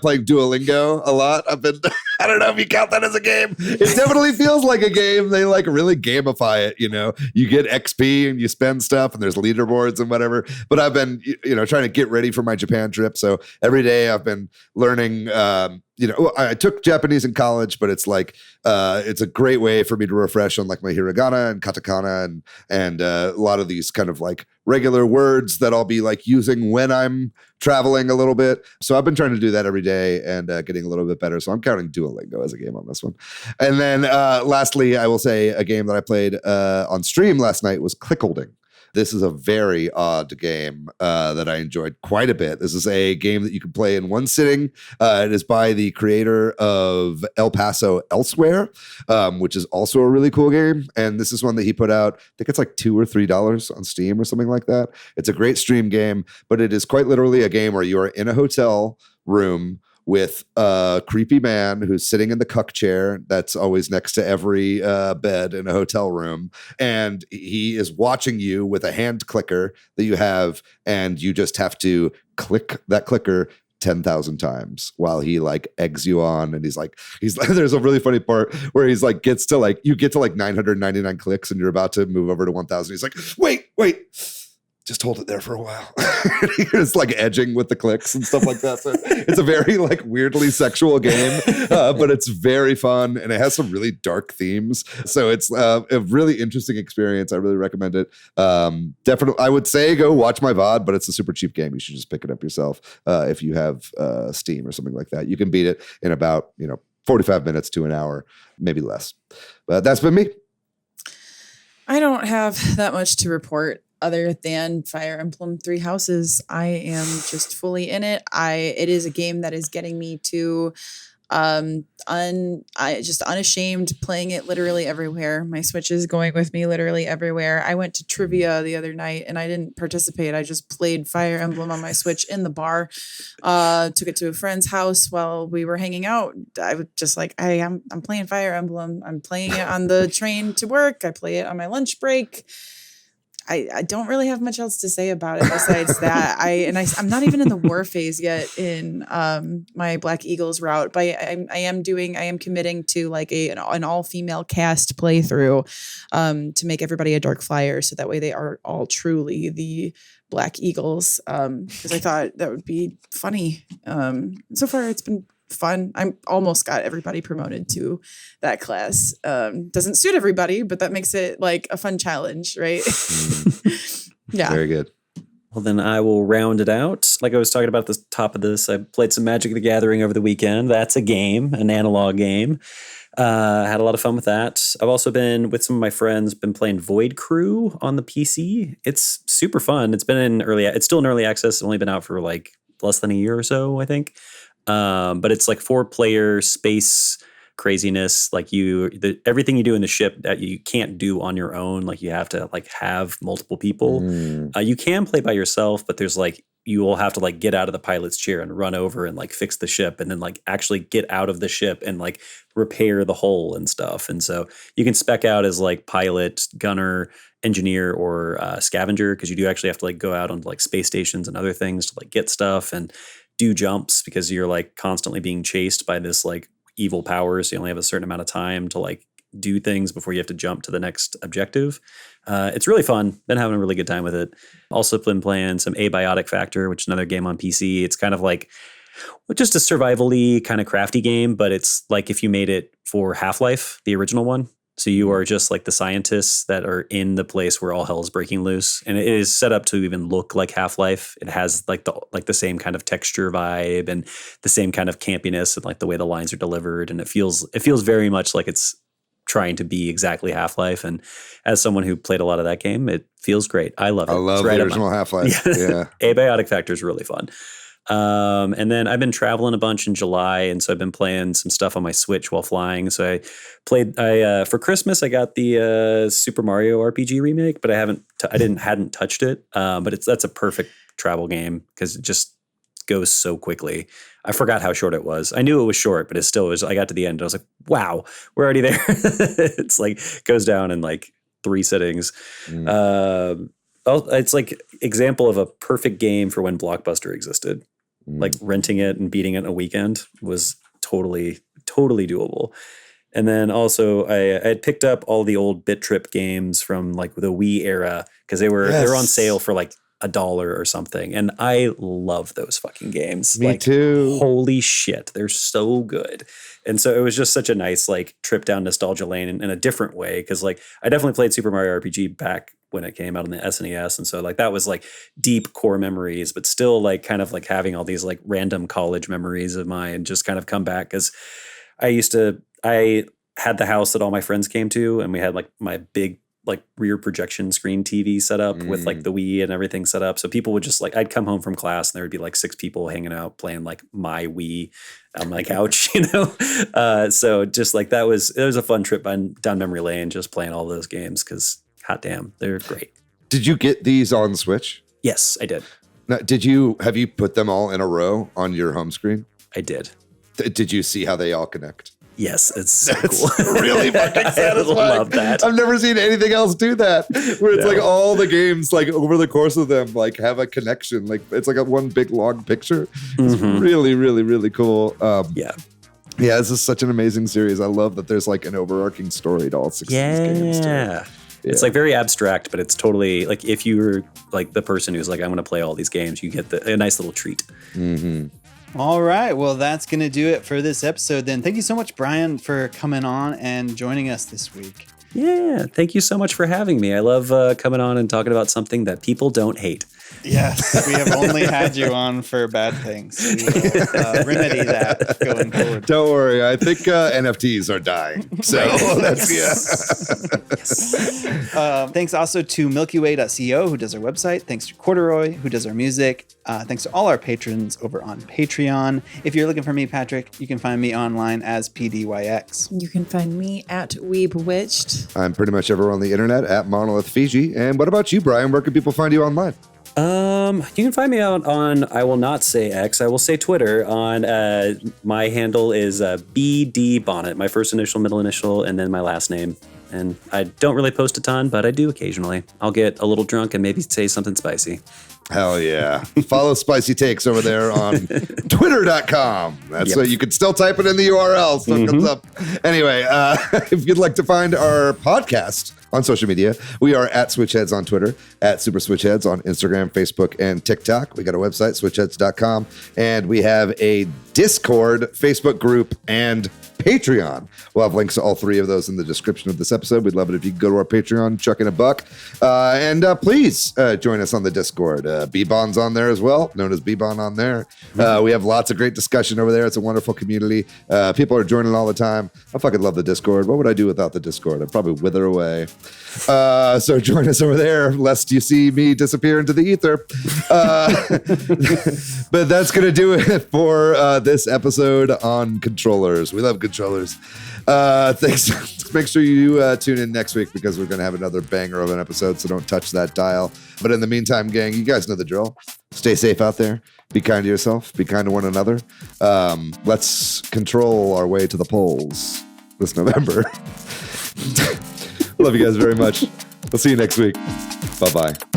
playing Duolingo a lot. I don't know if you count that as a game. It definitely feels like a game. They like really gamify it, You get XP and you spend stuff and there's leaderboards and whatever. But I've been, trying to get ready for my Japan trip. So every day I've been learning, I took Japanese in college, but it's like, it's a great way for me to refresh on like my hiragana and katakana and a lot of these kind of like regular words that I'll be like using when I'm traveling a little bit. So I've been trying to do that every day and getting a little bit better. So I'm counting Duolingo as a game on this one. And then lastly, I will say a game that I played on stream last night was Clickholding. This is a very odd game that I enjoyed quite a bit. This is a game that you can play in one sitting. It is by the creator of El Paso Elsewhere, which is also a really cool game. And this is one that he put out, I think it's like $2 or $3 on Steam or something like that. It's a great stream game, but it is quite literally a game where you are in a hotel room with a creepy man who's sitting in the cuck chair that's always next to every bed in a hotel room. And he is watching you with a hand clicker that you have, and you just have to click that clicker 10,000 times while he like eggs you on. And he's like, there's a really funny part where he's like, you get to like 999 clicks and you're about to move over to 1,000. He's like, wait. Just hold it there for a while. It's like edging with the clicks and stuff like that. So it's a very like weirdly sexual game, but it's very fun and it has some really dark themes. So it's a really interesting experience. I really recommend it. Definitely, I would say go watch my VOD, but it's a super cheap game. You should just pick it up yourself if you have Steam or something like that. You can beat it in about 45 minutes to an hour, maybe less. But that's been me. I don't have that much to report other than Fire Emblem Three Houses. I am just fully in it. It is a game that is getting me to just unashamed playing it literally everywhere. My Switch is going with me literally everywhere. I went to trivia the other night and I didn't participate. I just played Fire Emblem on my Switch in the bar. Took it to a friend's house while we were hanging out. I was just like, hey, I'm playing Fire Emblem. I'm playing it on the train to work. I play it on my lunch break. I don't really have much else to say about it besides that. I'm not even in the war phase yet in my Black Eagles route, but I am committing to like an all female cast playthrough to make everybody a Dark Flyer, so that way they are all truly the Black Eagles. Because I thought that would be funny. So far, it's been fun. I'm almost got everybody promoted to that class. Doesn't suit everybody, but that makes it like a fun challenge, right? Yeah. Very good. Well, then I will round it out. Like I was talking about at the top of this, I played some Magic the Gathering over the weekend. That's a game, an analog game. Had a lot of fun with that. I've also been with some of my friends, been playing Void Crew on the PC. It's super fun. It's still in early access. It's only been out for like less than a year or so, I think. But it's like 4-player space craziness. Like everything you do in the ship that you can't do on your own. Like you have to like have multiple people. You can play by yourself, but there's like, you will have to like get out of the pilot's chair and run over and like fix the ship and then like actually get out of the ship and like repair the hull and stuff. And so you can spec out as like pilot, gunner, engineer or scavenger, because you do actually have to like go out on like space stations and other things to like get stuff and do jumps, because you're like constantly being chased by this like evil power. So you only have a certain amount of time to like do things before you have to jump to the next objective. It's really fun. Been having a really good time with it. Also been playing some Abiotic Factor, which is another game on PC. It's kind of like just a survival-y kind of crafty game, but it's like if you made it for Half-Life, the original one. So you are just like the scientists that are in the place where all hell is breaking loose, and it is set up to even look like Half-Life. It has like the same kind of texture vibe and the same kind of campiness and like the way the lines are delivered, and it feels very much like it's trying to be exactly Half-Life. And as someone who played a lot of that game, it feels great. I love it. I love the original Half-Life. Yeah. Abiotic Factor is really fun. And then I've been traveling a bunch in July, and so I've been playing some stuff on my Switch while flying. So I for Christmas I got the Super Mario RPG remake, but I hadn't touched it. But that's a perfect travel game because it just goes so quickly. I forgot how short it was. I knew it was short, but it still was. I got to the end and I was like, wow, we're already there. It's like goes down in like 3 sittings. It's like example of a perfect game for when Blockbuster existed. Like renting it and beating it in a weekend was totally doable. And then also I had picked up all the old Bit Trip games from like the Wii era because they were on sale for like $1 or something. And I love those fucking games. Me too. Holy shit. They're so good. And so it was just such a nice like trip down nostalgia lane in a different way. Cause like I definitely played Super Mario RPG back when it came out on the SNES. And so like that was like deep core memories, but still like kind of like having all these like random college memories of mine just kind of come back. Cause I had the house that all my friends came to, and we had like my big like rear projection screen TV set up with like the Wii and everything set up. So people would just like, I'd come home from class and there would be like 6 people hanging out playing like my Wii on my couch, you know? So just like it was a fun trip down memory lane, just playing all those games. Cause hot damn, they're great. Did you get these on Switch? Yes, I did. Now, have you put them all in a row on your home screen? I did. Did you see how they all connect? Yes, it's so That's cool. really fucking satisfying. I love that. I've never seen anything else do that. Where it's like all the games, like over the course of them, like have a connection. Like it's like a one big long picture. It's really, really, really cool. Yeah, this is such an amazing series. I love that there's like an overarching story to all 6 of these games. Yeah. It's like very abstract, but it's totally like if you were like the person who's like, I'm going to play all these games, you get a nice little treat. All right. Well, that's going to do it for this episode then. Thank you so much, Brian, for coming on and joining us this week. Yeah. Thank you so much for having me. I love coming on and talking about something that people don't hate. Yes. We have only had you on for bad things. We will remedy that going forward. Don't worry. I think NFTs are dying. So that's, thanks also to MilkyWay.co, who does our website. Thanks to Corduroy, who does our music. Thanks to all our patrons over on Patreon. If you're looking for me, Patrick, you can find me online as PDYX. You can find me at Weebwitched. I'm pretty much everywhere on the internet at Monolith Fiji. And what about you, Brian? Where can people find you online? You can find me out on, I will not say X, I will say Twitter on, my handle is BD Bonnet, my first initial, middle initial, and then my last name. And I don't really post a ton, but I do occasionally. I'll get a little drunk and maybe say something spicy. Hell yeah. Follow Spicy Takes over there on twitter.com. That's so you can still type it in the URL. So it comes up. Anyway, if you'd like to find our podcast on social media, we are at Switch Headz on Twitter, at Super Switch Headz on Instagram, Facebook, and TikTok. We got a website, switchheadz.com, and we have a Discord, Facebook group, and Patreon. We'll have links to all 3 of those in the description of this episode. We'd love it if you could go to our Patreon, chuck in a buck, and please join us on the Discord. B-Bon's on there as well, known as B-Bon on there. We have lots of great discussion over there. It's a wonderful community. People are joining all the time. I fucking love the Discord. What would I do without the Discord? I'd probably wither away. So join us over there, lest you see me disappear into the ether. But that's going to do it for this episode on controllers. We love controllers. Thanks. Make sure you tune in next week because we're going to have another banger of an episode, so don't touch that dial. But in the meantime, gang, you guys know the drill. Stay safe out there. Be kind to yourself. Be kind to one another. Let's control our way to the polls this November. Love you guys very much. We'll see you next week. Bye-bye.